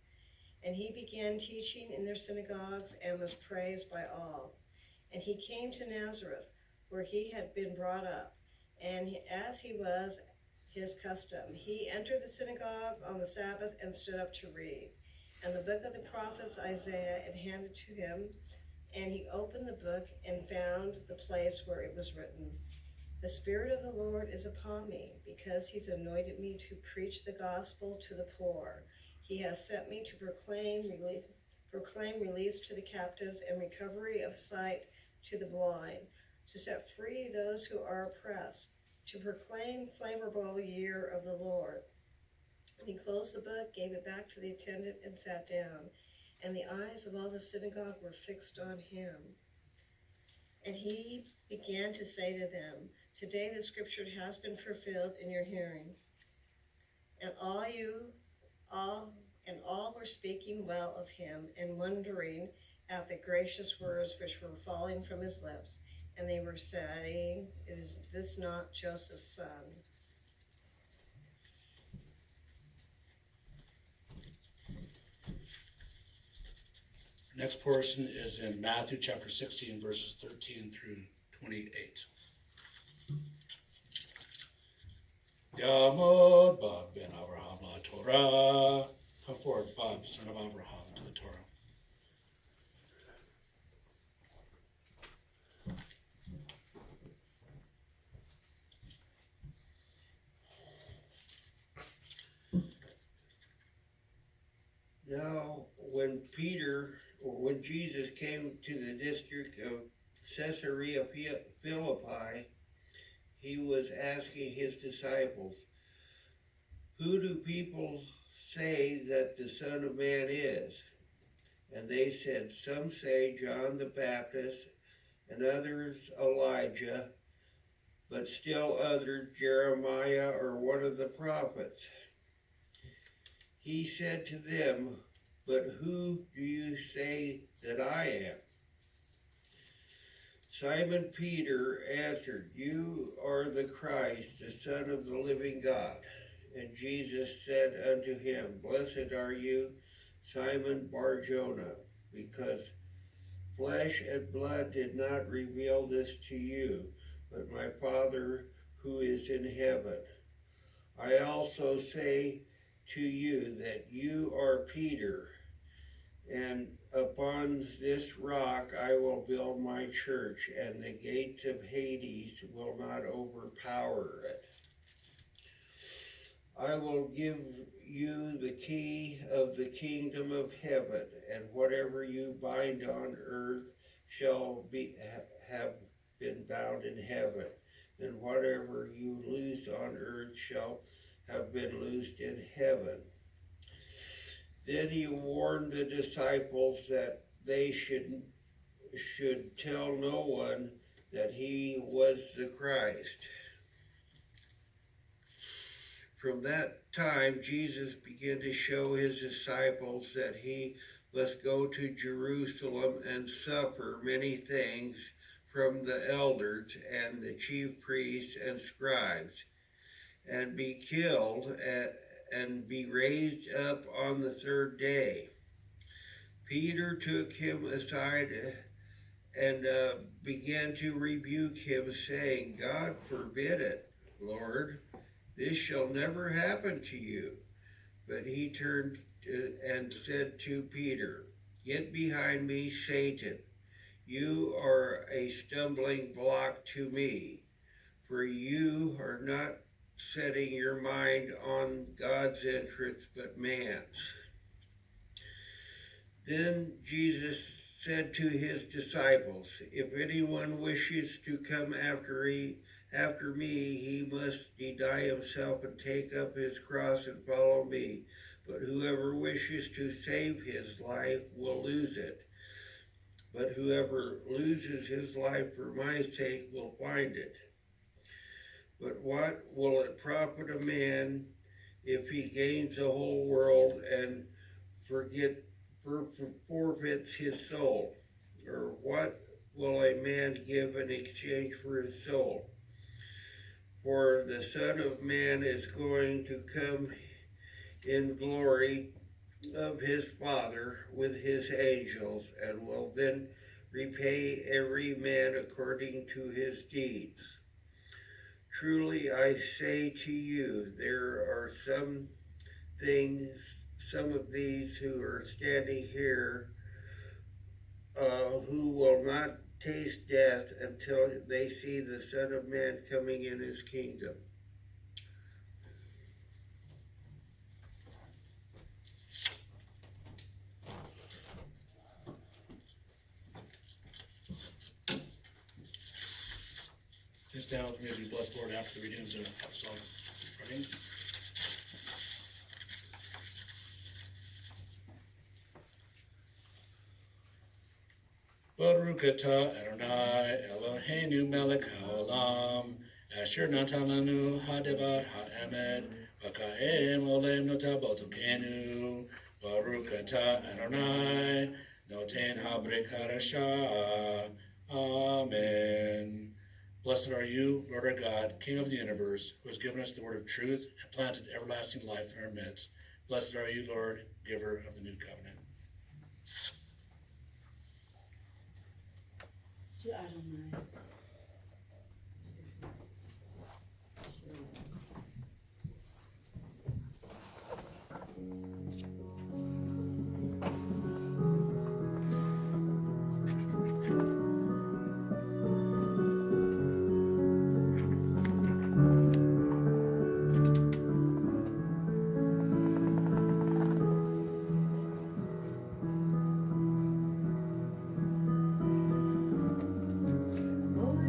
And he began teaching in their synagogues and was praised by all. And he came to Nazareth, where he had been brought up. And as he was his custom, he entered the synagogue on the Sabbath and stood up to read. And the book of the prophets Isaiah had handed to him, and he opened the book and found the place where it was written, "The Spirit of the Lord is upon me, because he's anointed me to preach the gospel to the poor. He has sent me to proclaim release to the captives and recovery of sight to the blind, to set free those who are oppressed, to proclaim favorable year of the Lord." And he closed the book, gave it back to the attendant, and sat down. and the eyes of all the synagogue were fixed on him. And he began to say to them, "Today the scripture has been fulfilled in your hearing." And all were speaking well of him and wondering at the gracious words which were falling from his lips. And they were saying, "Is this not Joseph's son?" Next portion is in Matthew chapter 16, verses 13 through 28. Yamod Bob ben Abraham la Torah. Come forward, Bob, son of Abraham, to the Torah. Now, when Jesus came to the district of Caesarea Philippi, he was asking his disciples, "Who do people say that the Son of Man is?" And they said, "Some say John the Baptist, and others Elijah, but still others Jeremiah or one of the prophets." He said to them, "But who do you say that I am?" Simon Peter answered, "You are the Christ, the Son of the living God." And Jesus said unto him, "Blessed are you, Simon Bar-Jonah, because flesh and blood did not reveal this to you, but my Father who is in heaven. I also say to you that you are Peter, and upon this rock I will build my church, and the gates of Hades will not overpower it. I will give you the key of the kingdom of heaven, and whatever you bind on earth shall have been bound in heaven, and whatever you loose on earth shall have been loosed in heaven." Then he warned the disciples that they should tell no one that he was the Christ. From that time, Jesus began to show his disciples that he must go to Jerusalem and suffer many things from the elders and the chief priests and scribes, and be killed and be raised up on the third day. Peter took him aside and began to rebuke him, saying, "God forbid it, Lord. This shall never happen to you." But he turned and said to Peter, "Get behind me, Satan. You are a stumbling block to me, for you are not setting your mind on God's interests, but man's." Then Jesus said to his disciples, "If anyone wishes to come after me, he must deny himself and take up his cross and follow me. But whoever wishes to save his life will lose it. But whoever loses his life for my sake will find it. But what will it profit a man if he gains the whole world and forfeits his soul? Or what will a man give in exchange for his soul? For the Son of Man is going to come in glory of his Father with his angels, and will then repay every man according to his deeds. Truly I say to you, there are some of these who are standing here who will not taste death until they see the Son of Man coming in his kingdom." Please stand with me as we bless the Lord after the reading of the apostolic writings. Baruch atah Adonai Eloheinu melech haolam, asher natan lanu hadevar ha'emet, v'ka'em olem nota botokenu. Baruch atah Adonai noten habrik harasha. Amen. Blessed are you, Lord our God, King of the universe, who has given us the word of truth and planted everlasting life in our midst. Blessed are you, Lord, giver of the new covenant. Let's do Adonai. Oh,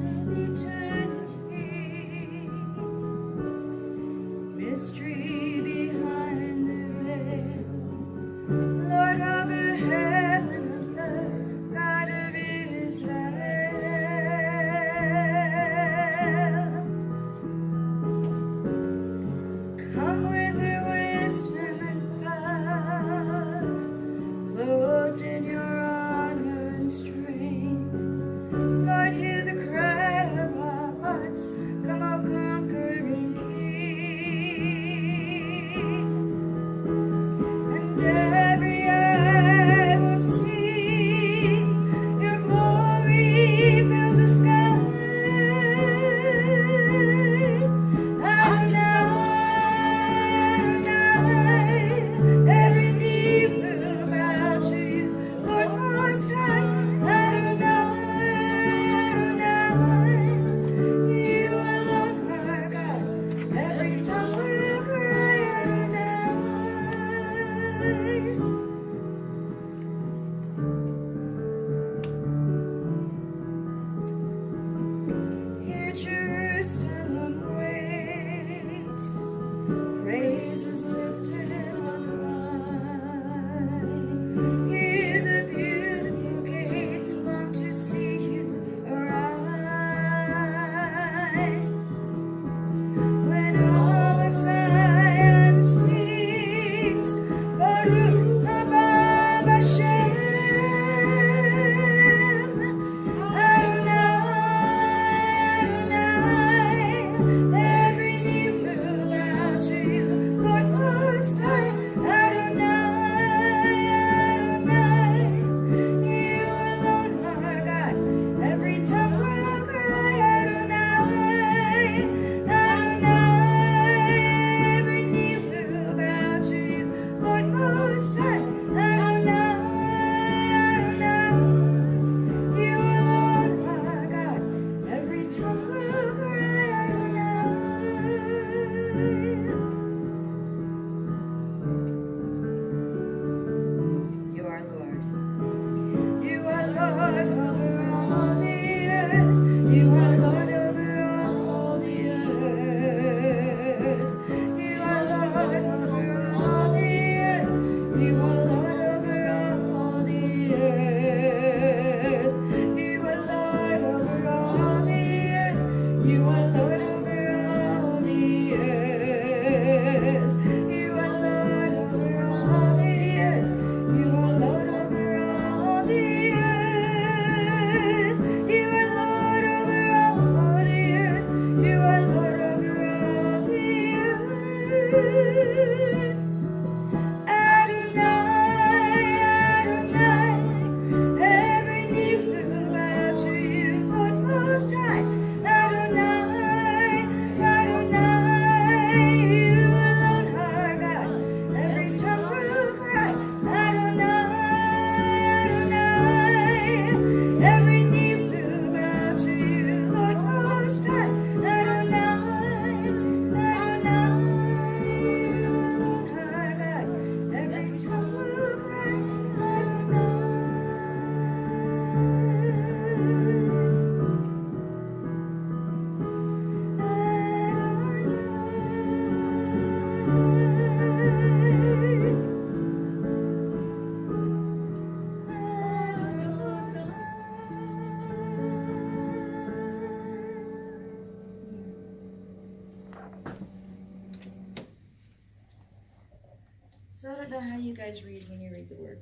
idea how you guys read when you read the Word.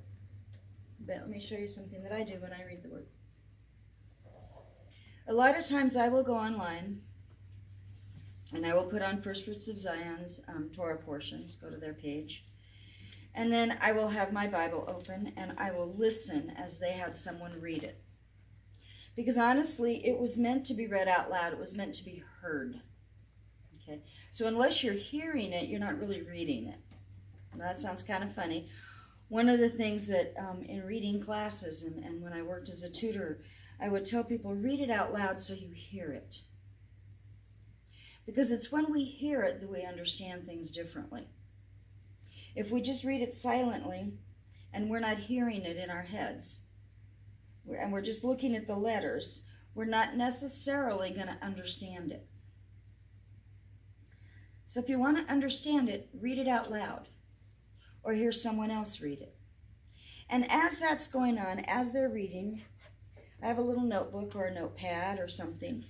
But let me show you something that I do when I read the Word. A lot of times I will go online and I will put on First Fruits of Zion's Torah portions, go to their page. And then I will have my Bible open and I will listen as they have someone read it. Because honestly, it was meant to be read out loud. It was meant to be heard. Okay? So unless you're hearing it, you're not really reading it. Now, that sounds kind of funny. One of the things that in reading classes and when I worked as a tutor, I would tell people, read it out loud so you hear it. Because it's when we hear it that we understand things differently. If we just read it silently and we're not hearing it in our heads, and we're just looking at the letters, we're not necessarily going to understand it. So if you want to understand it, read it out loud or hear someone else read it. And as that's going on, as they're reading, I have a little notebook or a notepad or something.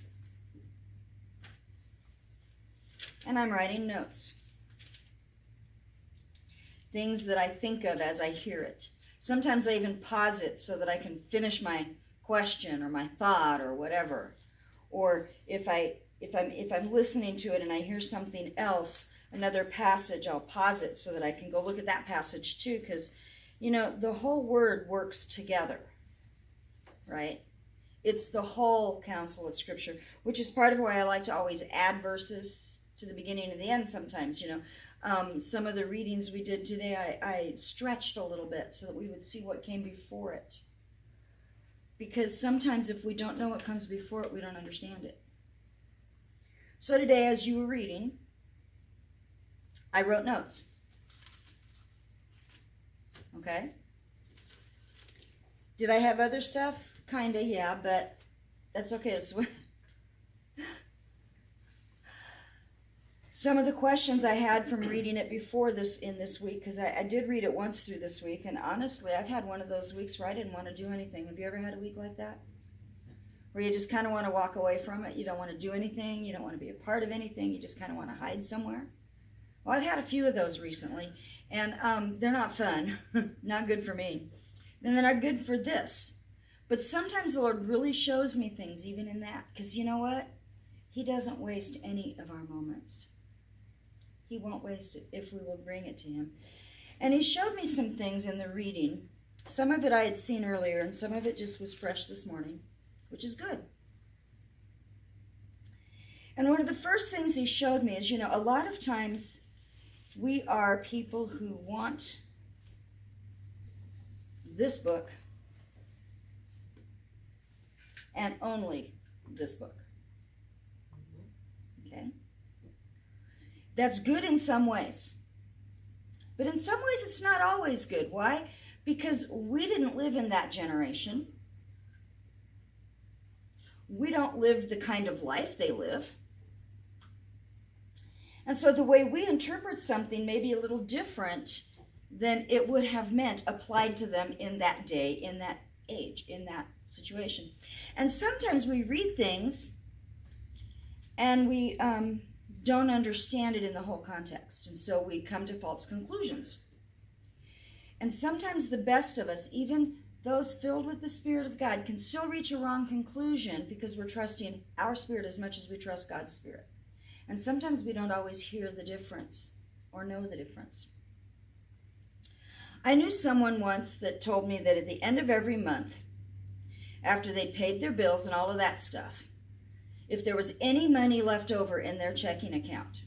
And I'm writing notes. Things that I think of as I hear it. Sometimes I even pause it so that I can finish my question or my thought or whatever. Or if I'm listening to it and I hear something else, another passage, I'll pause it so that I can go look at that passage too, because you know the whole word works together, right? It's the whole counsel of Scripture, which is part of why I like to always add verses to the beginning and the end sometimes, you know. Some of the readings we did today, I stretched a little bit so that we would see what came before it. Because sometimes if we don't know what comes before it, we don't understand it. So today, as you were reading, I wrote notes. Okay? Did I have other stuff? Kinda, yeah, but that's okay. It's some of the questions I had from reading it before this week, because I did read it once through this week, and honestly, I've had one of those weeks where I didn't want to do anything. Have you ever had a week like that? Where you just kind of want to walk away from it. You don't want to do anything. You don't want to be a part of anything. You just kind of want to hide somewhere. Well, I've had a few of those recently, and they're not fun. Not good for me. And they're not good for this. But sometimes the Lord really shows me things even in that, because you know what? He doesn't waste any of our moments. He won't waste it if we will bring it to him. And he showed me some things in the reading. Some of it I had seen earlier, and some of it just was fresh this morning, which is good. And one of the first things he showed me is, you know, a lot of times we are people who want this book and only this book. Okay? That's good in some ways. But in some ways it's not always good. Why? Because we didn't live in that generation. We don't live the kind of life they live. And so the way we interpret something may be a little different than it would have meant applied to them in that day, in that age, in that situation. And sometimes we read things and we don't understand it in the whole context. And so we come to false conclusions. And sometimes the best of us, even those filled with the Spirit of God, can still reach a wrong conclusion because we're trusting our spirit as much as we trust God's Spirit. And sometimes we don't always hear the difference or know the difference. I knew someone once that told me that at the end of every month, after they'd paid their bills and all of that stuff, if there was any money left over in their checking account,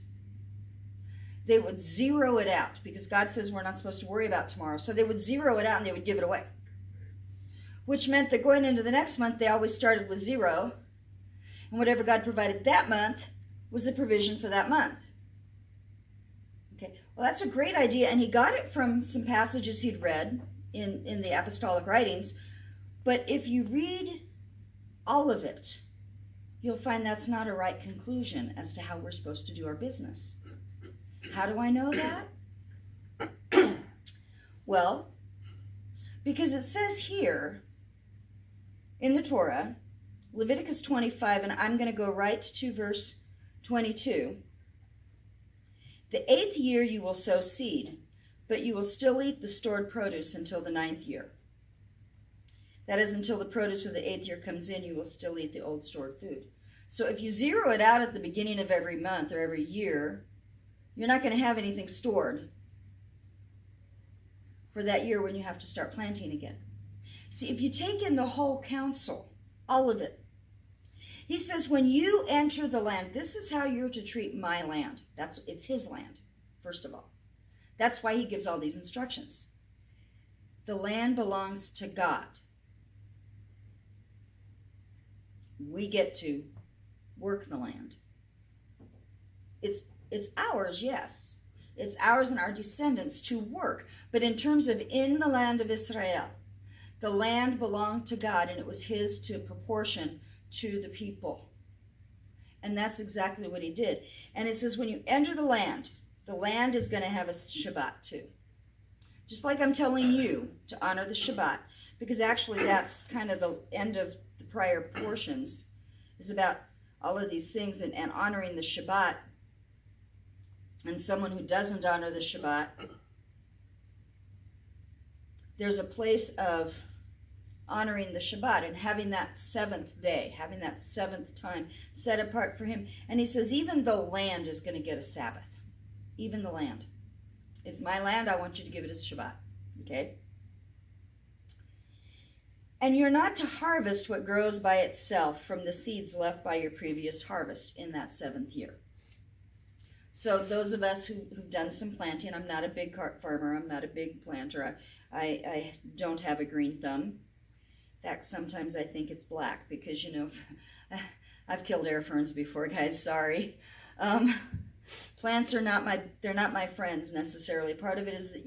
they would zero it out, because God says we're not supposed to worry about tomorrow. So they would zero it out and they would give it away, which meant that going into the next month, they always started with zero, and whatever God provided that month was the provision for that month. Okay, well, that's a great idea, and he got it from some passages he'd read in the apostolic writings, but if you read all of it, you'll find that's not a right conclusion as to how we're supposed to do our business. How do I know that? Well, because it says here in the Torah, Leviticus 25, and I'm going to go right to verse 22. The 8th year you will sow seed, but you will still eat the stored produce until the 9th year. That is, until the produce of the 8th year comes in, you will still eat the old stored food. So if you zero it out at the beginning of every month or every year, you're not going to have anything stored for that year when you have to start planting again. See, if you take in the whole counsel, all of it, he says, when you enter the land, this is how you're to treat my land. It's his land, first of all. That's why he gives all these instructions. The land belongs to God. We get to work the land. It's ours, yes. It's ours and our descendants to work. But in terms of in the land of Israel, the land belonged to God, and it was his to proportion to the people. And that's exactly what he did. And it says when you enter the land is going to have a Shabbat too. Just like I'm telling you to honor the Shabbat, because actually that's kind of the end of the prior portions, is about all of these things and honoring the Shabbat. And someone who doesn't honor the Shabbat, there's a place of honoring the Shabbat and having that 7th day, having that 7th time set apart for him. And he says even the land is going to get a Sabbath. Even the land. It's my land, I want you to give it a Shabbat. Okay? And you're not to harvest what grows by itself from the seeds left by your previous harvest in that 7th year. So those of us who've done some planting, I'm not a big farmer, I'm not a big planter, I don't have a green thumb. In fact, sometimes I think it's black because, I've killed air ferns before, guys, sorry. Plants are not my friends necessarily. Part of it is that,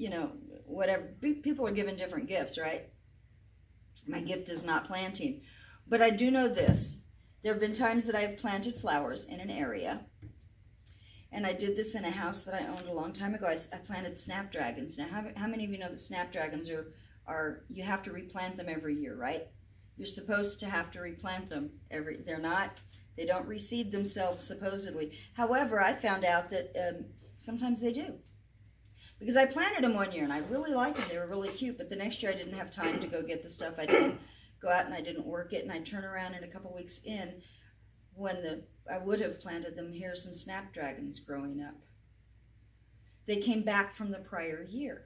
whatever, people are given different gifts, right? My gift is not planting. But I do know this. There have been times that I've planted flowers in an area. And I did this in a house that I owned a long time ago. I planted snapdragons. Now, how many of you know that snapdragons are you have to replant them every year, right? You're supposed to have to replant them they don't reseed themselves supposedly. However, I found out that sometimes they do. Because I planted them one year and I really liked them. They were really cute, but the next year I didn't have time to go get the stuff. I didn't go out and I didn't work it, and I turn around and a couple weeks in, when I would have planted them, here's some snapdragons growing up. They came back from the prior year.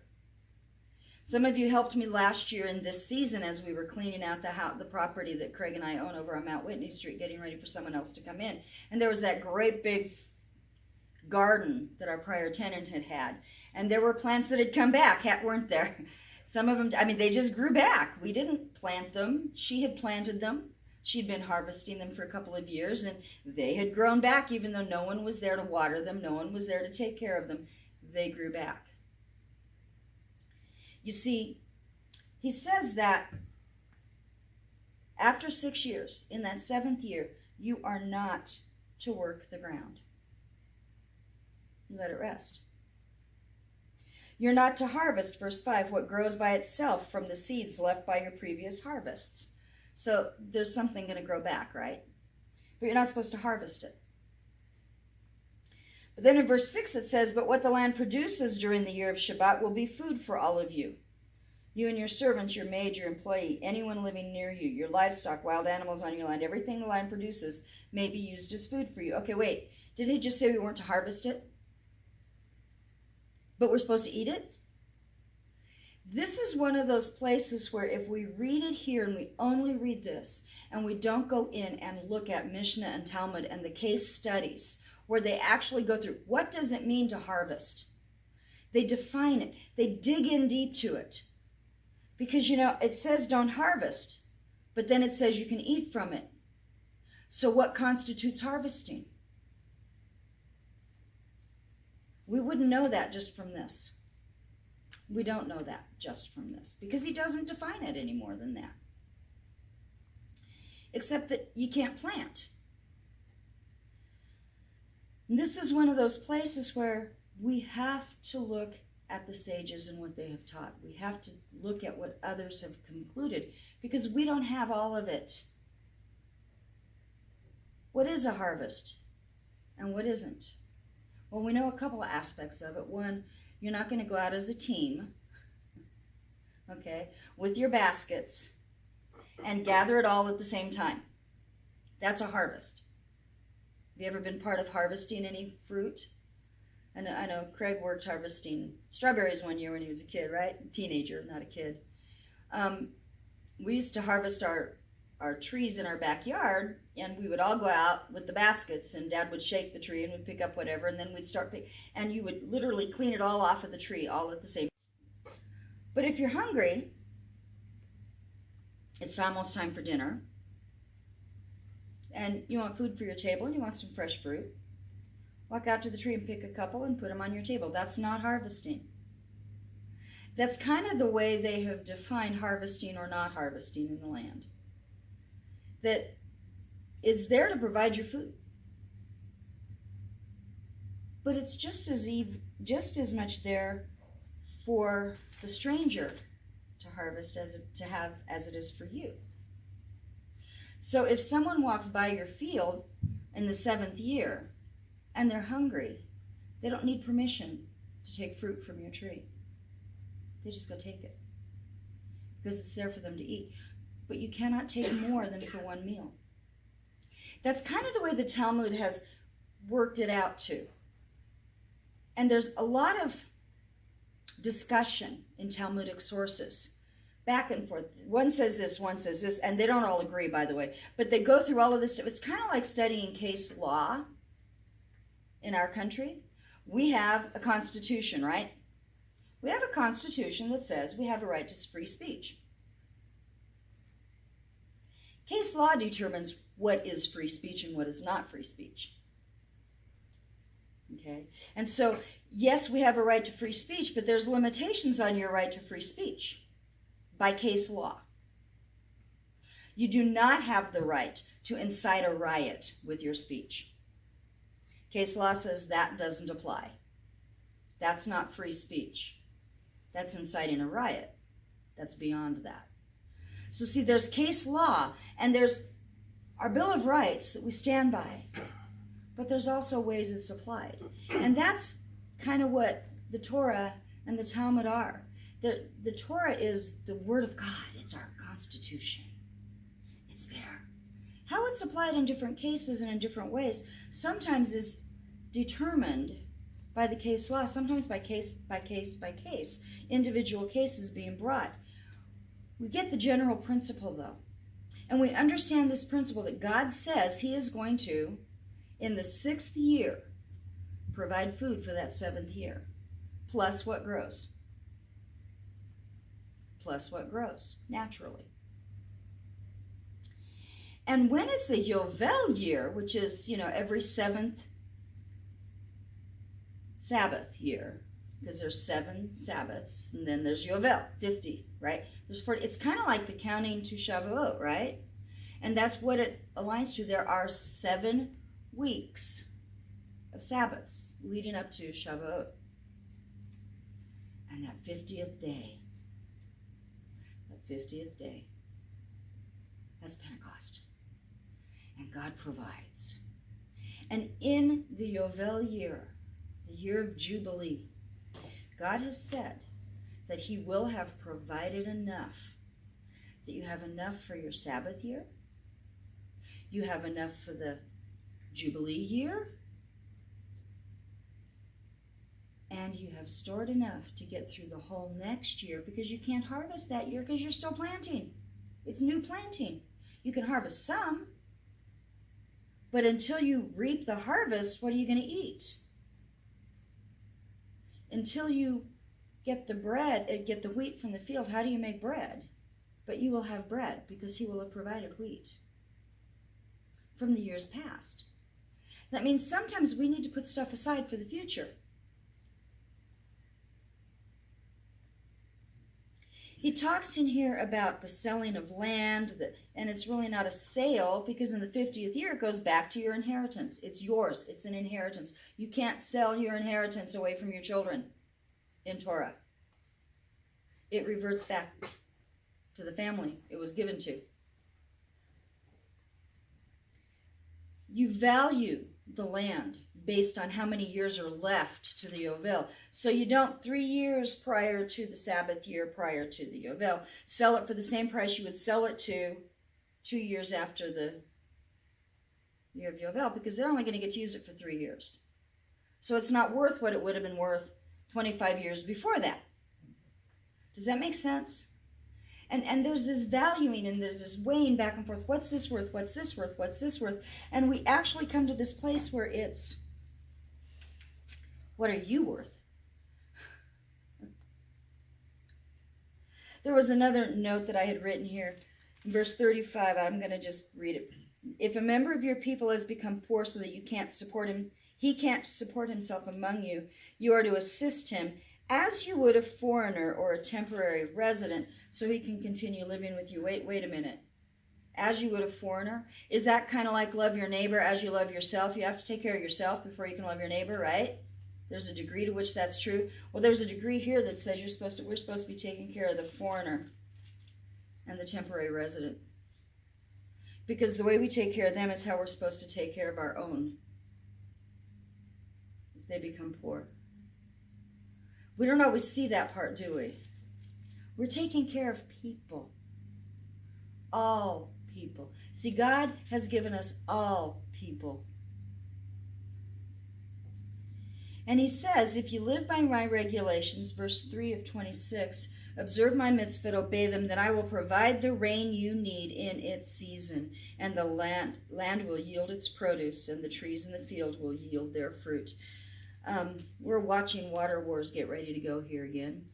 Some of you helped me last year in this season as we were cleaning out the property that Craig and I own over on Mount Whitney Street, getting ready for someone else to come in. And there was that great big garden that our prior tenant had. And there were plants that had come back, weren't there? Some of them, they just grew back. We didn't plant them. She had planted them. She'd been harvesting them for a couple of years, and they had grown back even though no one was there to water them, no one was there to take care of them. They grew back. You see, he says that after 6 years, in that 7th year, you are not to work the ground. Let it rest. You're not to harvest, verse 5, what grows by itself from the seeds left by your previous harvests. So there's something going to grow back, right? But you're not supposed to harvest it. But then in verse 6 it says, but what the land produces during the year of Shabbat will be food for all of you. You and your servants, your maid, your employee, anyone living near you, your livestock, wild animals on your land, everything the land produces may be used as food for you. Okay, wait. Didn't he just say we weren't to harvest it? But we're supposed to eat it? This is one of those places where if we read it here and we only read this and we don't go in and look at Mishnah and Talmud and the case studies where they actually go through what does it mean to harvest? They define it. They dig in deep to it. Because, it says don't harvest, but then it says you can eat from it. So what constitutes harvesting? We wouldn't know that just from this. We don't know that just from this because he doesn't define it any more than that. Except that you can't plant. And this is one of those places where we have to look at the sages and what they have taught. We have to look at what others have concluded because we don't have all of it. What is a harvest and what isn't? Well, we know a couple of aspects of it. One, You're not going to go out as a team, okay, with your baskets and gather it all at the same time. That's a harvest. Have you ever been part of harvesting any fruit? I know Craig worked harvesting strawberries one year when he was a kid, right? Teenager, not a kid. We used to harvest our trees in our backyard, and we would all go out with the baskets, and Dad would shake the tree and we'd pick up whatever, and then we'd start and you would literally clean it all off of the tree all at the same time. But if you're hungry, it's almost time for dinner, and you want food for your table and you want some fresh fruit, walk out to the tree and pick a couple and put them on your table. That's not harvesting. That's kind of the way they have defined harvesting or not harvesting in the land. That it's there to provide your food. But it's just as much there for the stranger to harvest as it is for you. So if someone walks by your field in the 7th year and they're hungry, they don't need permission to take fruit from your tree. They just go take it because it's there for them to eat. But you cannot take more than for one meal. That's kind of the way the Talmud has worked it out too. And there's a lot of discussion in Talmudic sources, back and forth. One says this, and they don't all agree, by the way. But they go through all of this stuff. It's kind of like studying case law in our country. We have a constitution, right? We have a constitution that says we have a right to free speech. Case law determines what is free speech and what is not free speech. Okay? And so, yes, we have a right to free speech, but there's limitations on your right to free speech by case law. You do not have the right to incite a riot with your speech. Case law says that doesn't apply. That's not free speech. That's inciting a riot. That's beyond that. So see, there's case law, and there's our Bill of Rights that we stand by, but there's also ways it's applied. And that's kind of what the Torah and the Talmud are. The Torah is the Word of God. It's our Constitution. It's there. How it's applied in different cases and in different ways sometimes is determined by the case law, sometimes by case, individual cases being brought. We get the general principle, though. And we understand this principle that God says he is going to, in the 6th year, provide food for that 7th year, plus what grows. Plus what grows, naturally. And when it's a Yovel year, which is, every 7th Sabbath year, because there's 7 Sabbaths, and then there's Yovel, 50, right? There's 40. It's kind of like the counting to Shavuot, right? And that's what it aligns to. There are 7 weeks of Sabbaths leading up to Shavuot. And that 50th day, that's Pentecost. And God provides. And in the Yovel year, the year of Jubilee, God has said that he will have provided enough, that you have enough for your Sabbath year, you have enough for the Jubilee year, and you have stored enough to get through the whole next year, because you can't harvest that year because you're still planting. It's new planting. You can harvest some, but until you reap the harvest, what are you going to eat? Until you get the bread, get the wheat from the field, how do you make bread? But you will have bread because he will have provided wheat from the years past. That means sometimes we need to put stuff aside for the future. He talks in here about the selling of land, and it's really not a sale, because in the 50th year it goes back to your inheritance. It's yours. It's an inheritance. You can't sell your inheritance away from your children in Torah. It reverts back to the family it was given to. You value the land. based on how many years are left to the Yovel. So you don't 3 years prior to the Sabbath year prior to the Yovel sell it for the same price you would sell it to 2 years after the year of Yovel, because they're only going to get to use it for 3 years. So it's not worth what it would have been worth 25 years before that. Does that make sense? And there's this valuing and there's this weighing back and forth. What's this worth? What's this worth? What's this worth? And we actually come to this place where it's, what are you worth? There was another note that I had written here. In verse 35, I'm going to just read it. If a member of your people has become poor so that you can't support him, he can't support himself among you, you are to assist him as you would a foreigner or a temporary resident, so he can continue living with you. Wait a minute. As you would a foreigner? Is that kind of like love your neighbor as you love yourself? You have to take care of yourself before you can love your neighbor, right? There's a degree to which that's true. Well, there's a degree here that says we're supposed to be taking care of the foreigner and the temporary resident. Because the way we take care of them is how we're supposed to take care of our own if they become poor. We don't always see that part, do we? We're taking care of people. All people. See, God has given us all people. And he says, if you live by my regulations, verse 3 of 26, observe my mitzvot, obey them, then I will provide the rain you need in its season, and the land will yield its produce, and the trees in the field will yield their fruit. We're watching water wars get ready to go here again.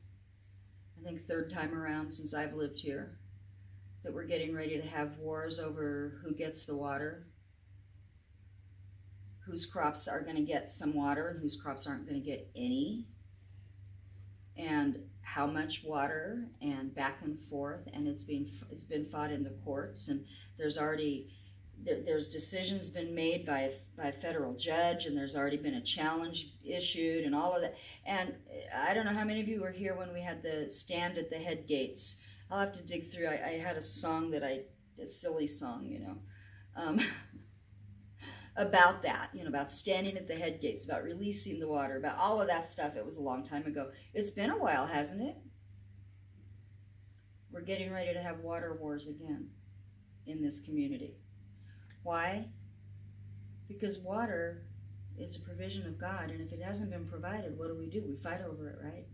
I think third time around since I've lived here that we're getting ready to have wars over who gets the water, whose crops are going to get some water and whose crops aren't going to get any, and how much water, and back and forth, and it's been fought in the courts, and there's decisions been made by a federal judge, and there's already been a challenge issued and all of that. And I don't know how many of you were here when we had the stand at the head gates. I'll have to dig through. I had a song a silly song, about that, about standing at the head gates, about releasing the water, about all of that stuff. It was a long time ago. It's been a while, hasn't it? We're getting ready to have water wars again in this community. Why? Because water is a provision of God, and if it hasn't been provided, what do? We fight over it, right?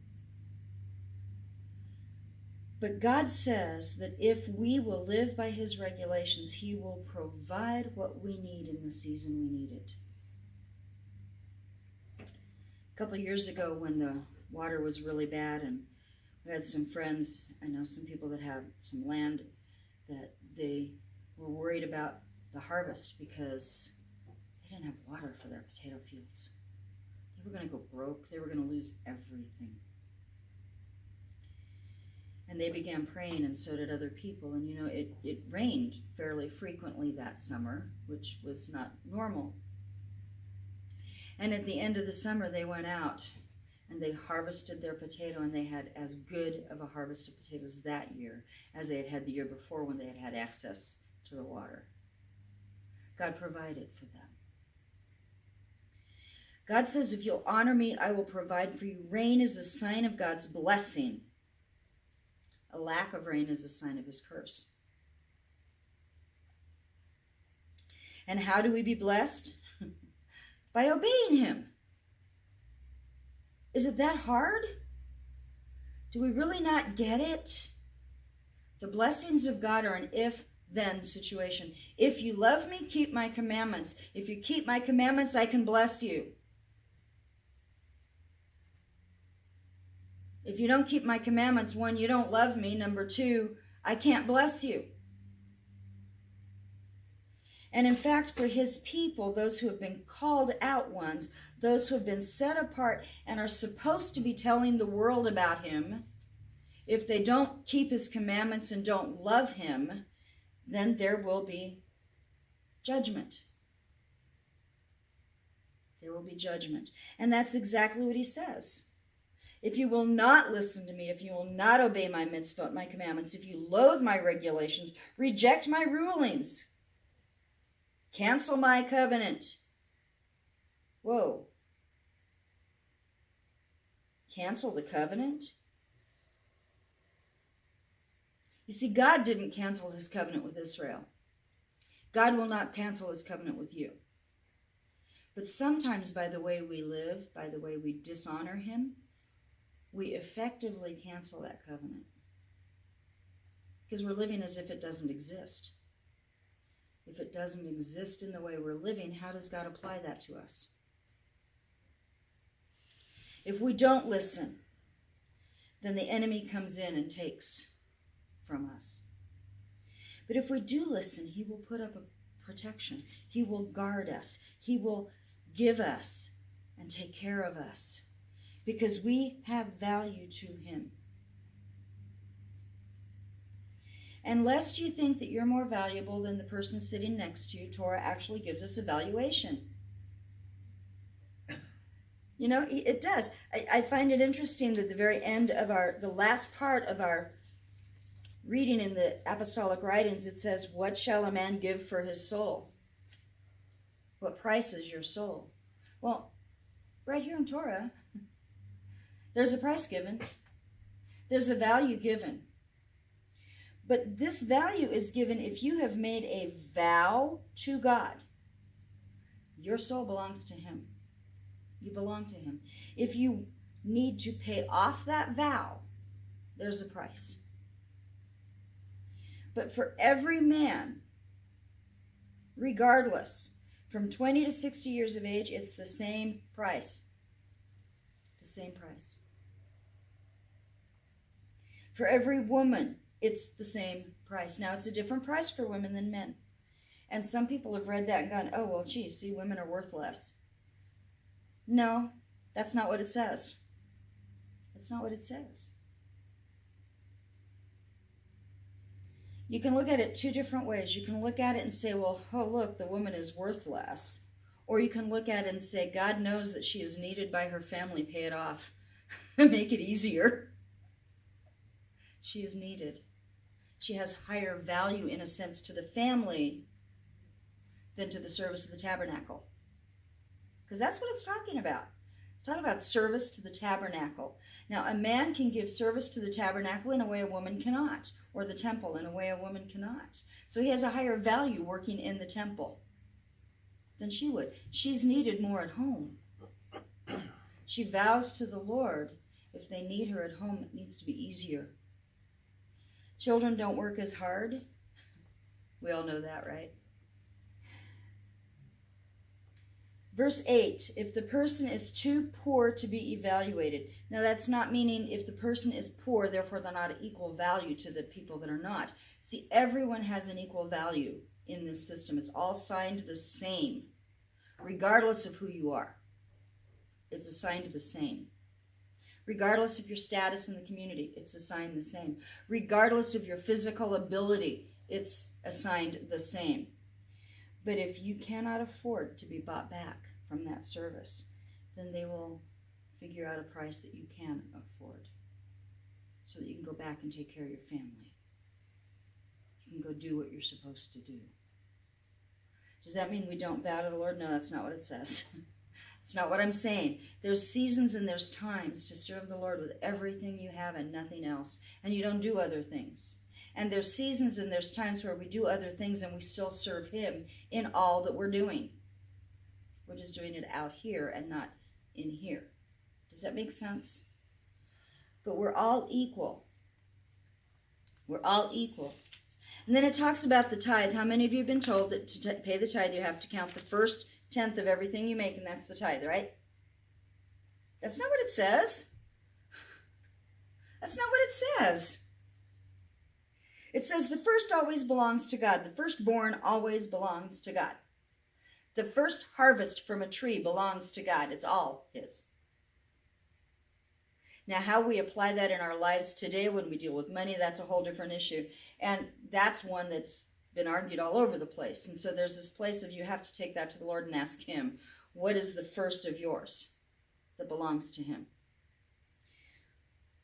But God says that if we will live by his regulations, he will provide what we need in the season we need it. A couple of years ago when the water was really bad, and we had some friends, I know some people that have some land, that they were worried about the harvest because they didn't have water for their potato fields. They were going to go broke. They were going to lose everything. And they began praying, and so did other people. And it rained fairly frequently that summer, which was not normal. And at the end of the summer, they went out and they harvested their potato, and they had as good of a harvest of potatoes that year as they had had the year before when they had had access to the water. God provided for them. God says, if you'll honor me, I will provide for you. Rain is a sign of God's blessing. A lack of rain is a sign of his curse. And how do we be blessed? By obeying him. Is it that hard? Do we really not get it? The blessings of God are an if-then situation. If you love me, keep my commandments. If you keep my commandments, I can bless you. If you don't keep my commandments, 1, you don't love me. Number 2, I can't bless you. And in fact, for his people, those who have been called out ones, those who have been set apart and are supposed to be telling the world about him, if they don't keep his commandments and don't love him, then there will be judgment. There will be judgment. And that's exactly what he says. If you will not listen to me, if you will not obey my mitzvot, my commandments, if you loathe my regulations, reject my rulings, cancel my covenant, Whoa. Cancel the covenant? You see, God didn't cancel his covenant with Israel. God will not cancel his covenant with you. But sometimes by the way we live, by the way we dishonor him, we effectively cancel that covenant. Because we're living as if it doesn't exist. If it doesn't exist in the way we're living, how does God apply that to us? If we don't listen, then the enemy comes in and takes from us. But if we do listen, he will put up a protection. He will guard us. He will give us and take care of us because we have value to him. And lest you think that you're more valuable than the person sitting next to you, Torah actually gives us a valuation. You know, it does. I find it interesting that the very end of the last part of our reading in the apostolic writings, it says, what shall a man give for his soul? What price is your soul? Well, right here in Torah, there's a price given. There's a value given. But this value is given if you have made a vow to God. Your soul belongs to him. You belong to him. If you need to pay off that vow, there's a price. But for every man, regardless, from 20 to 60 years of age, it's the same price. The same price. For every woman, it's the same price. Now, it's a different price for women than men. And some people have read that and gone, oh, well, gee, see, women are worth less. No, that's not what it says. That's not what it says. You can look at it two different ways. You can look at it and say, well, oh, look, the woman is worth less. Or you can look at it and say, God knows that she is needed by her family. Pay it off. Make it easier. She is needed. She has higher value, in a sense, to the family than to the service of the tabernacle. Because that's what it's talking about. It's talking about service to the tabernacle. Now, a man can give service to the tabernacle in a way a woman cannot, or the temple in a way a woman cannot. So he has a higher value working in the temple than she would. She's needed more at home. She vows to the Lord, if they need her at home, it needs to be easier. Children don't work as hard. We all know that, right? Verse 8, if the person is too poor to be evaluated. Now that's not meaning if the person is poor, therefore they're not of equal value to the people that are not. See, everyone has an equal value in this system. It's all signed the same, regardless of who you are. It's assigned the same. Regardless of your status in the community, it's assigned the same. Regardless of your physical ability, it's assigned the same. But if you cannot afford to be bought back from that service, then they will figure out a price that you can afford so that you can go back and take care of your family. You can go do what you're supposed to do. Does that mean we don't vow to the Lord? No, that's not what it says. It's not what I'm saying. There's seasons and there's times to serve the Lord with everything you have and nothing else. And you don't do other things. And there's seasons and there's times where we do other things and we still serve him in all that we're doing. We're just doing it out here and not in here. Does that make sense? But we're all equal. We're all equal. And then it talks about the tithe. How many of you have been told that to pay the tithe, you have to count the first tenth of everything you make, and that's the tithe, right? That's not what it says. That's not what it says. It says the first always belongs to God. The firstborn always belongs to God. The first harvest from a tree belongs to God. It's all his. Now, how we apply that in our lives today when we deal with money, that's a whole different issue. And that's one that's been argued all over the place. And so there's this place of you have to take that to the Lord and ask him, what is the first of yours that belongs to him?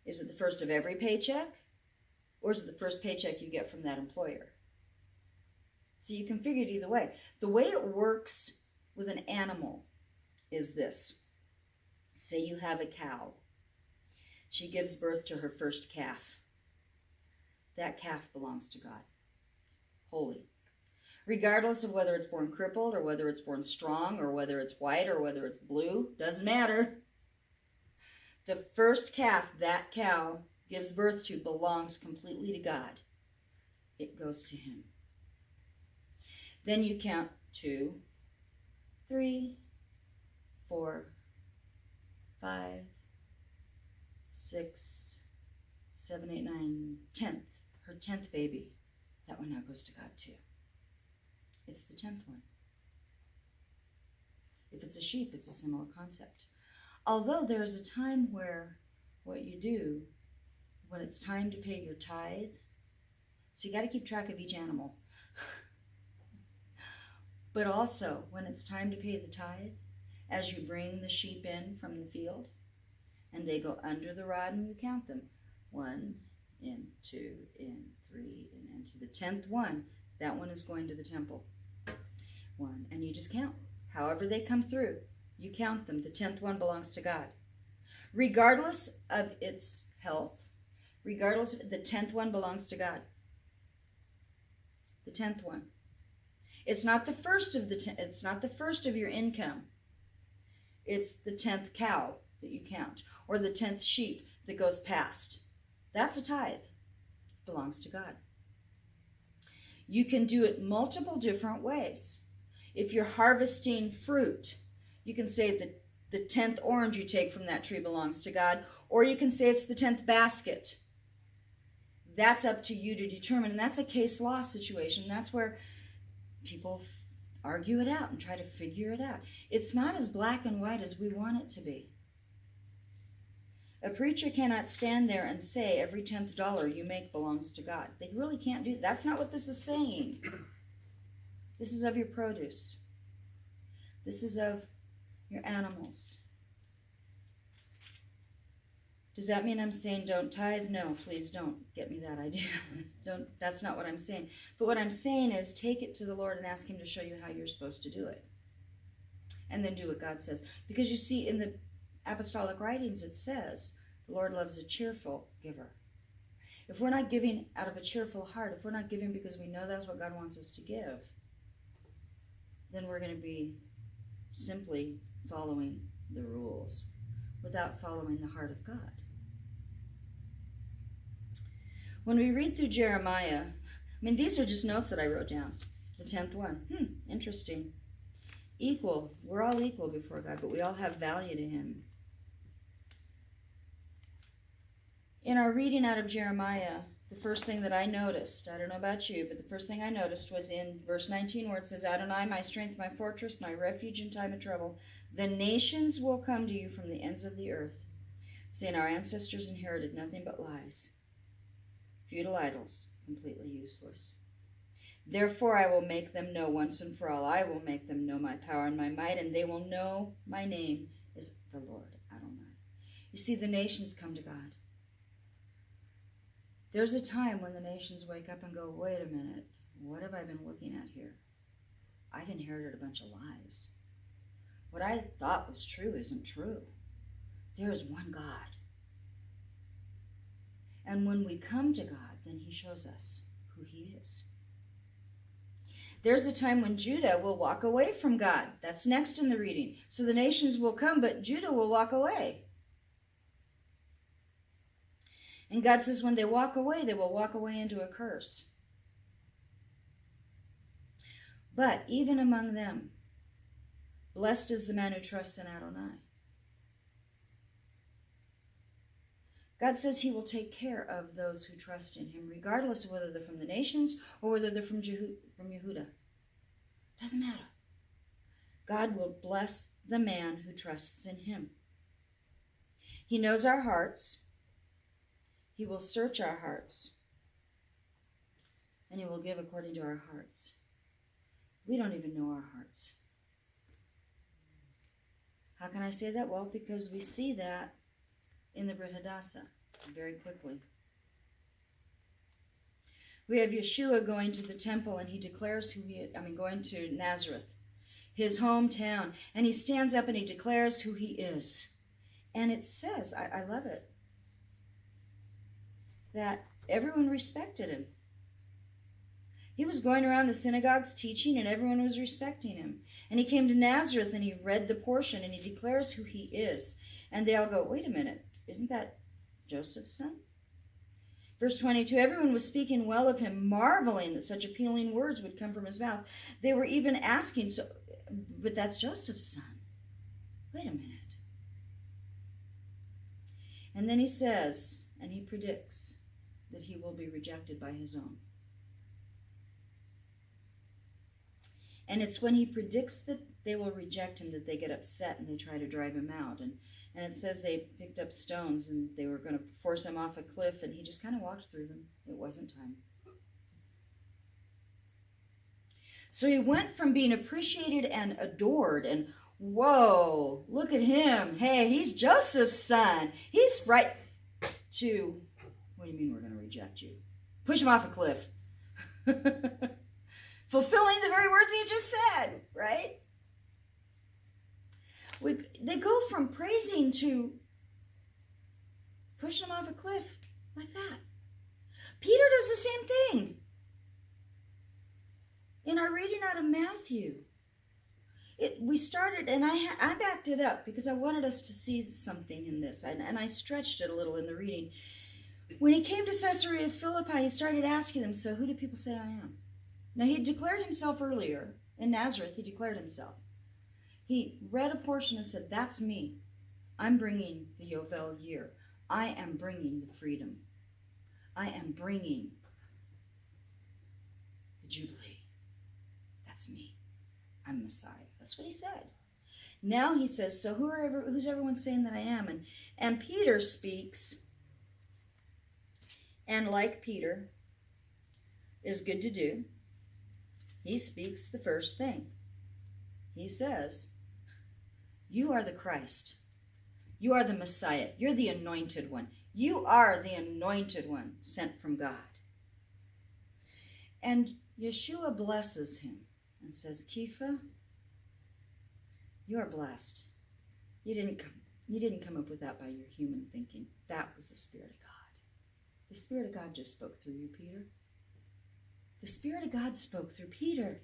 Is it the first of every paycheck? Or is it the first paycheck you get from that employer? So you can figure it either way. The way it works with an animal is this. Say you have a cow. She gives birth to her first calf. That calf belongs to God. Holy. Regardless of whether it's born crippled or whether it's born strong or whether it's white or whether it's blue, doesn't matter. The first calf that cow gives birth to belongs completely to God. It goes to him. Then you count 2, 3, 4, 5, 6, 7, 8, 9, 10th. Her 10th baby. That one now goes to God too. It's the 10th one. If it's a sheep, it's a similar concept. Although there is a time where what you do, when it's time to pay your tithe, so you got to keep track of each animal. But also, when it's time to pay the tithe, as you bring the sheep in from the field, and they go under the rod and you count them. 1, in, 2, in, 3, and to the 10th one, that one is going to the temple. 1, and you just count. However they come through, you count them. The 10th one belongs to God. Regardless of its health, regardless, the 10th one belongs to God. The 10th one. It's not the first of it's not the first of your income. It's the 10th cow that you count, or the 10th sheep that goes past. That's a tithe. It belongs to God. You can do it multiple different ways. If you're harvesting fruit, you can say that the 10th orange you take from that tree belongs to God, or you can say it's the 10th basket. That's up to you to determine, and that's a case law situation. That's where people argue it out and try to figure it out. It's not as black and white as we want it to be. A preacher cannot stand there and say every 10th dollar you make belongs to God. They really can't do that. That's not what this is saying. This is of your produce. This is of your animals. Does that mean I'm saying don't tithe? No, please don't get me that idea. That's not what I'm saying. But what I'm saying is take it to the Lord and ask him to show you how you're supposed to do it. And then do what God says. Because you see, in the apostolic writings it says the Lord loves a cheerful giver. If we're not giving out of a cheerful heart, if we're not giving because we know that's what God wants us to give, then we're going to be simply following the rules without following the heart of God. When we read through Jeremiah, these are just notes that I wrote down. The 10th one. Interesting. Equal. We're all equal before God, but we all have value to him. In our reading out of Jeremiah, the first thing that I noticed, I don't know about you, but the first thing I noticed was in verse 19 where it says, Adonai, my strength, my fortress, my refuge in time of trouble. The nations will come to you from the ends of the earth, saying our ancestors inherited nothing but lies, futile idols, completely useless. Therefore I will make them know once and for all. I will make them know my power and my might, and they will know my name is the Lord Adonai. You see, the nations come to God. There's a time when the nations wake up and go, wait a minute, what have I been looking at here? I've inherited a bunch of lies. What I thought was true isn't true. There is one God. And when we come to God, then he shows us who he is. There's a time when Judah will walk away from God. That's next in the reading. So the nations will come, but Judah will walk away. And God says when they walk away, they will walk away into a curse. But even among them, blessed is the man who trusts in Adonai. God says he will take care of those who trust in him, regardless of whether they're from the nations or whether they're from Yehuda. Doesn't matter. God will bless the man who trusts in him. He knows our hearts. He will search our hearts. And he will give according to our hearts. We don't even know our hearts. How can I say that? Well, because we see that in the Brit Hadassah very quickly. We have Yeshua going to the temple, and he declares going to Nazareth. his hometown, and he stands up and he declares who he is. And it says, I love it, that everyone respected him. He was going around the synagogues teaching, and everyone was respecting him. And he came to Nazareth, and he read the portion, and he declares who he is. And they all go, wait a minute, isn't that Joseph's son? Verse 22, everyone was speaking well of him, marveling that such appealing words would come from his mouth. They were even asking, but that's Joseph's son. Wait a minute. And then he says, and he predicts that he will be rejected by his own. And it's when he predicts that they will reject him that they get upset and they try to drive him out. And it says they picked up stones and they were going to force him off a cliff, and he just kind of walked through them. It wasn't time. So he went from being appreciated and adored and, whoa, look at him. Hey, he's Joseph's son. He's right, to, what do you mean we're going to reject you? Push him off a cliff. Fulfilling the very words he just said, right? They go from praising to pushing him off a cliff like that. Peter does the same thing. In our reading out of Matthew, we started, and I backed it up because I wanted us to see something in this, and I stretched it a little in the reading. When he came to Caesarea Philippi, he started asking them, so who do people say I am? Now, he declared himself earlier. In Nazareth, he declared himself. He read a portion and said, that's me. I'm bringing the Yovel year. I am bringing the freedom. I am bringing the Jubilee. That's me. I'm Messiah. That's what he said. Now he says, so who's everyone saying that I am? And Peter speaks, and like Peter is good to do, he speaks the first thing. He says, you are the Christ. You are the Messiah. You're the anointed one. You are the anointed one sent from God. And Yeshua blesses him and says, Kepha, you are blessed. You didn't come up with that by your human thinking. That was the Spirit of God. The Spirit of God just spoke through you, Peter. The Spirit of God spoke through Peter.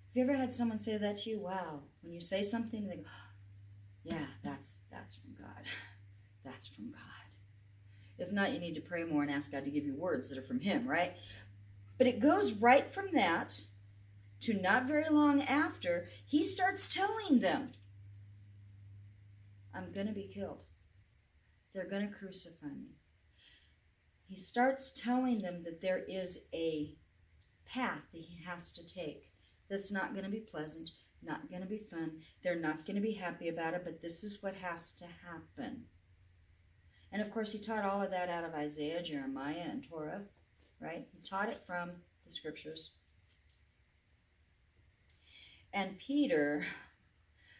Have you ever had someone say that to you? Wow. When you say something, they go, yeah, that's from God. That's from God. If not, you need to pray more and ask God to give you words that are from him, right? But it goes right from that to not very long after, he starts telling them, I'm going to be killed. They're going to crucify me. He starts telling them that there is a path that he has to take that's not going to be pleasant, not going to be fun. They're not going to be happy about it, but this is what has to happen. And of course, he taught all of that out of Isaiah, Jeremiah, and Torah, right? He taught it from the scriptures. And Peter,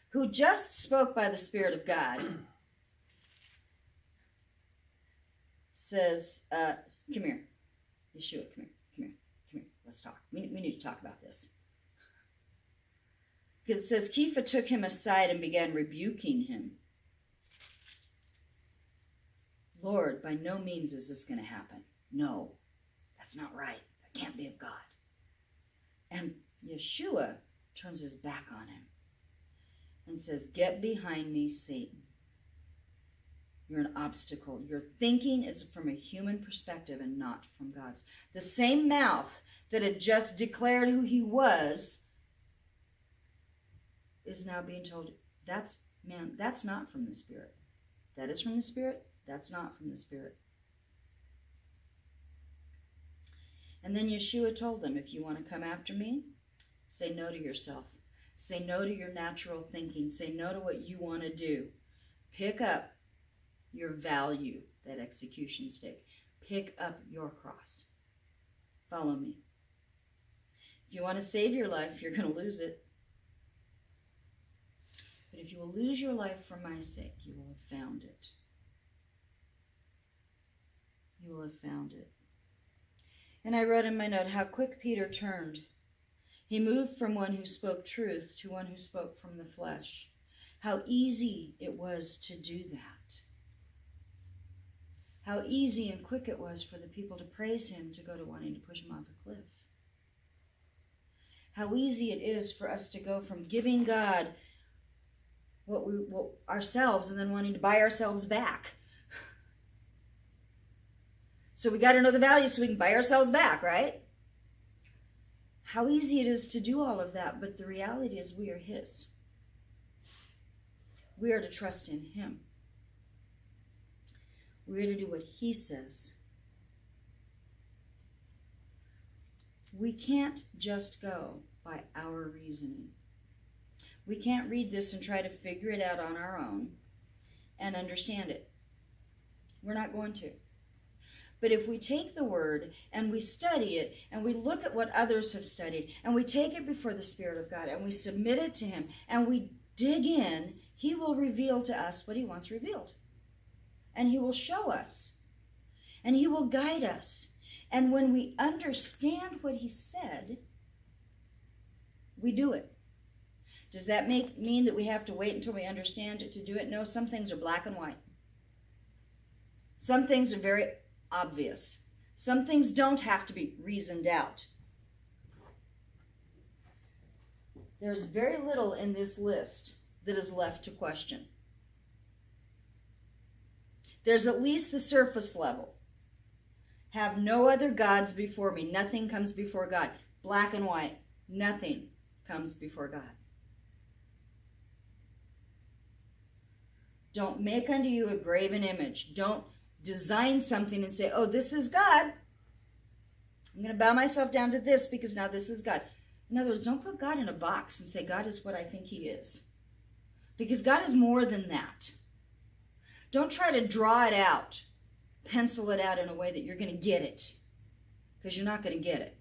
who just spoke by the Spirit of God, says, come here, Yeshua, come here, let's talk. We need to talk about this. Because it says, Kepha took him aside and began rebuking him. Lord, by no means is this going to happen. No, that's not right. That can't be of God. And Yeshua turns his back on him and says, get behind me, Satan. You're an obstacle. Your thinking is from a human perspective and not from God's. The same mouth that had just declared who he was is now being told, that's not from the Spirit. That is from the Spirit. That's not from the Spirit. And then Yeshua told them, if you want to come after me, say no to yourself. Say no to your natural thinking. Say no to what you want to do. Pick up your value, that execution stick. Pick up your cross. Follow me. If you want to save your life, you're going to lose it. But if you will lose your life for my sake, you will have found it. You will have found it. And I wrote in my note how quick Peter turned. He moved from one who spoke truth to one who spoke from the flesh. How easy it was to do that. How easy and quick it was for the people to praise him to go to wanting to push him off a cliff. How easy it is for us to go from giving God what ourselves and then wanting to buy ourselves back. So we got to know the value so we can buy ourselves back, right? How easy it is to do all of that, but the reality is we are his. We are to trust in him. We are to do what he says. We can't just go by our reasoning. We can't read this and try to figure it out on our own and understand it. We're not going to. But if we take the word and we study it and we look at what others have studied and we take it before the Spirit of God and we submit it to him and we dig in, he will reveal to us what he wants revealed. And he will show us. And he will guide us. And when we understand what he said, we do it. Does that mean that we have to wait until we understand it to do it? No, some things are black and white. Some things are very obvious. Some things don't have to be reasoned out. There's very little in this list that is left to question. There's at least the surface level. Have no other gods before me. Nothing comes before God. Black and white. Nothing comes before God. Don't make unto you a graven image. Don't design something and say, oh, this is God. I'm going to bow myself down to this because now this is God. In other words, don't put God in a box and say, God is what I think he is. Because God is more than that. Don't try to draw it out, pencil it out in a way that you're going to get it. Because you're not going to get it.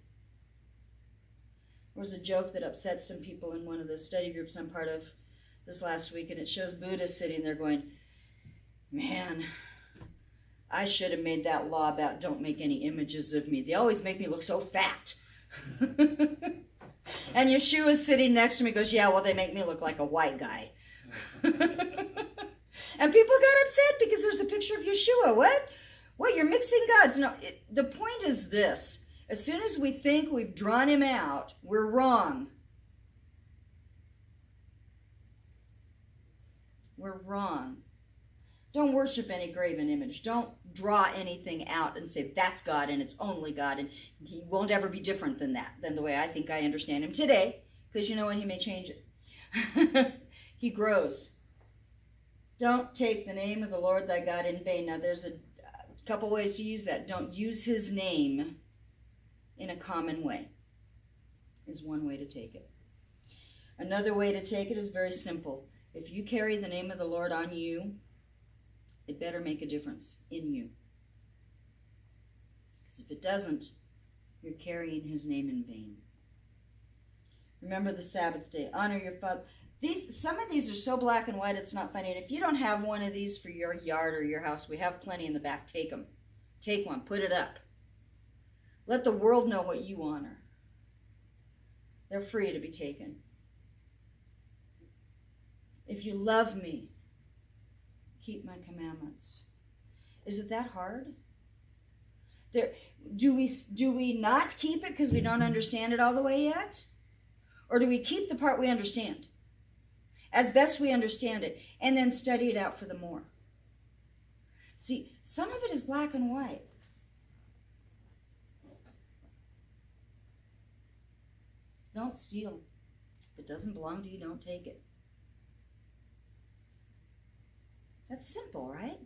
There was a joke that upset some people in one of the study groups I'm part of this last week, and it shows Buddha sitting there going, man, I should have made that law about don't make any images of me. They always make me look so fat. And Yeshua's sitting next to me, goes, yeah, well, they make me look like a white guy. And people got upset because there's a picture of Yeshua. What? You're mixing gods. No, the point is this. As soon as we think we've drawn him out, we're wrong. We're wrong. Don't worship any graven image. Don't draw anything out and say that's God and it's only God and he won't ever be different than that, than the way I think I understand him today, because you know what, he may change it. He grows. Don't take the name of the Lord thy God in vain. Now there's a couple ways to use that. Don't use his name in a common way is one way to take it. Another way to take it is very simple. If you carry the name of the Lord on you, it better make a difference in you. Because if it doesn't, you're carrying his name in vain. Remember the Sabbath day. Honor your father. Some of these are so black and white it's not funny. And if you don't have one of these for your yard or your house, we have plenty in the back. Take them. Take one. Put it up. Let the world know what you honor. They're free to be taken. If you love me, keep my commandments. Is it that hard? Do we not keep it because we don't understand it all the way yet? Or do we keep the part we understand as best we understand it and then study it out for the more? See, some of it is black and white. Don't steal. If it doesn't belong to you, don't take it. That's simple, right?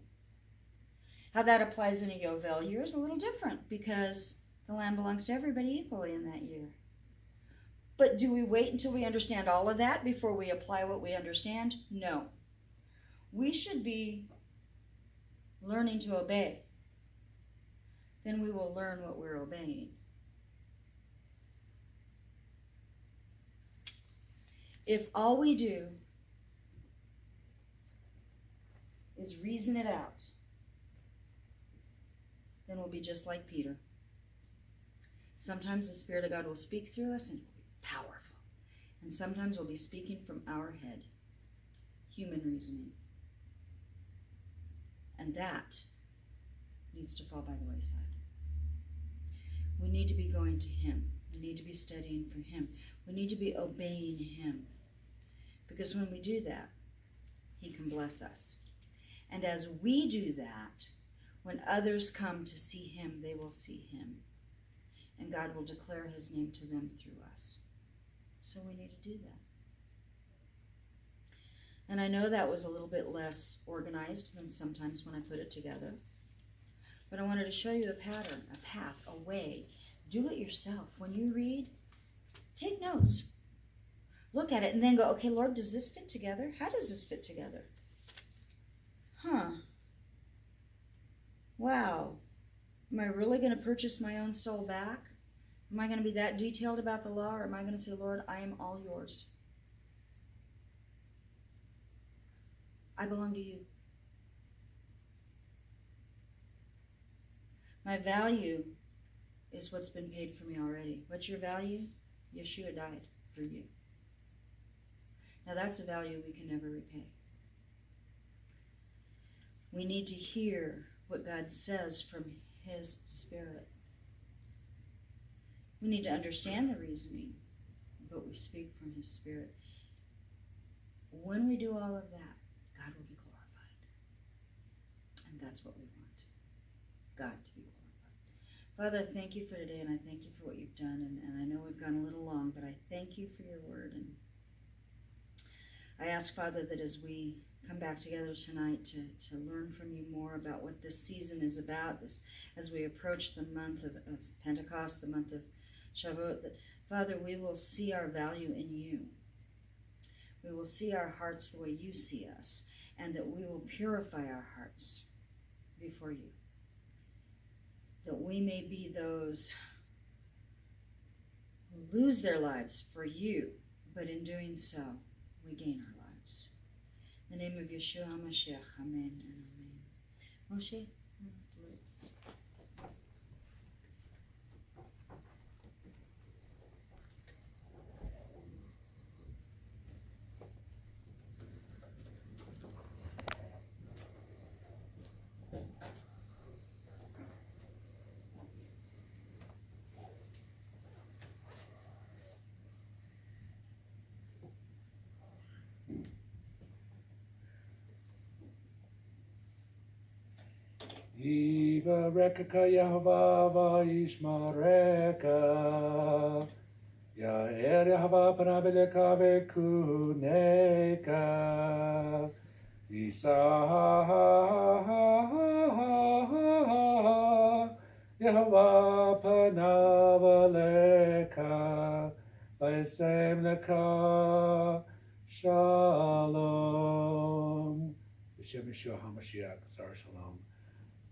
How that applies in a Yovel year is a little different because the land belongs to everybody equally in that year. But do we wait until we understand all of that before we apply what we understand? No. We should be learning to obey. Then we will learn what we're obeying. If all we do is reason it out, then we'll be just like Peter. Sometimes the Spirit of God will speak through us and it will be powerful. And sometimes we'll be speaking from our head, human reasoning. And that needs to fall by the wayside. We need to be going to Him. We need to be studying for Him. We need to be obeying Him. Because when we do that, He can bless us. And as we do that, when others come to see Him, they will see Him. And God will declare His name to them through us. So we need to do that. And I know that was a little bit less organized than sometimes when I put it together. But I wanted to show you a pattern, a path, a way. Do it yourself. When you read, take notes. Look at it and then go, okay, Lord, does this fit together? How does this fit together? Wow. Am I really going to purchase my own soul back? Am I going to be that detailed about the law, or am I going to say, Lord, I am all yours? I belong to you. My value is what's been paid for me already. What's your value? Yeshua died for you. Now that's a value we can never repay. We need to hear what God says from His Spirit. We need to understand the reasoning, but we speak from His Spirit. When we do all of that, God will be glorified. And that's what we want. God to be glorified. Father, I thank you for today, and I thank you for what you've done. And I know we've gone a little long, but I thank you for your word. And I ask, Father, that as we come back together tonight to learn from you more about what this season is about, as we approach the month of Pentecost, the month of Shavuot, that, Father, we will see our value in you. We will see our hearts the way you see us, and that we will purify our hearts before you. That we may be those who lose their lives for you, but in doing so, we gain our lives. In the name of Yeshua HaMashiach, amen and amen. Moshe? Yivareka Yahweh v'yishmareka, Ya'er Yahweh panav eleka v'kuneka, Yisa Yahweh panav eleka, v'yasem leka shalom. B'shem Yeshua HaMashiach, Zar Shalom.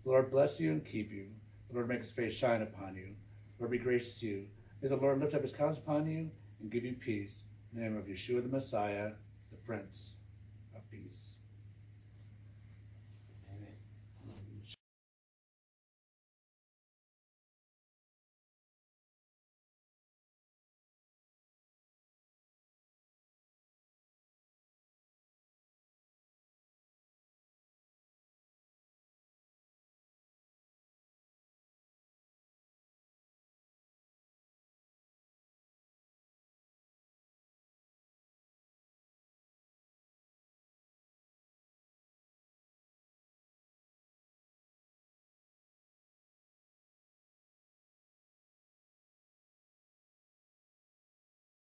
The Lord bless you and keep you. The Lord make His face shine upon you. The Lord be gracious to you. May the Lord lift up His countenance upon you and give you peace. In the name of Yeshua the Messiah, the Prince.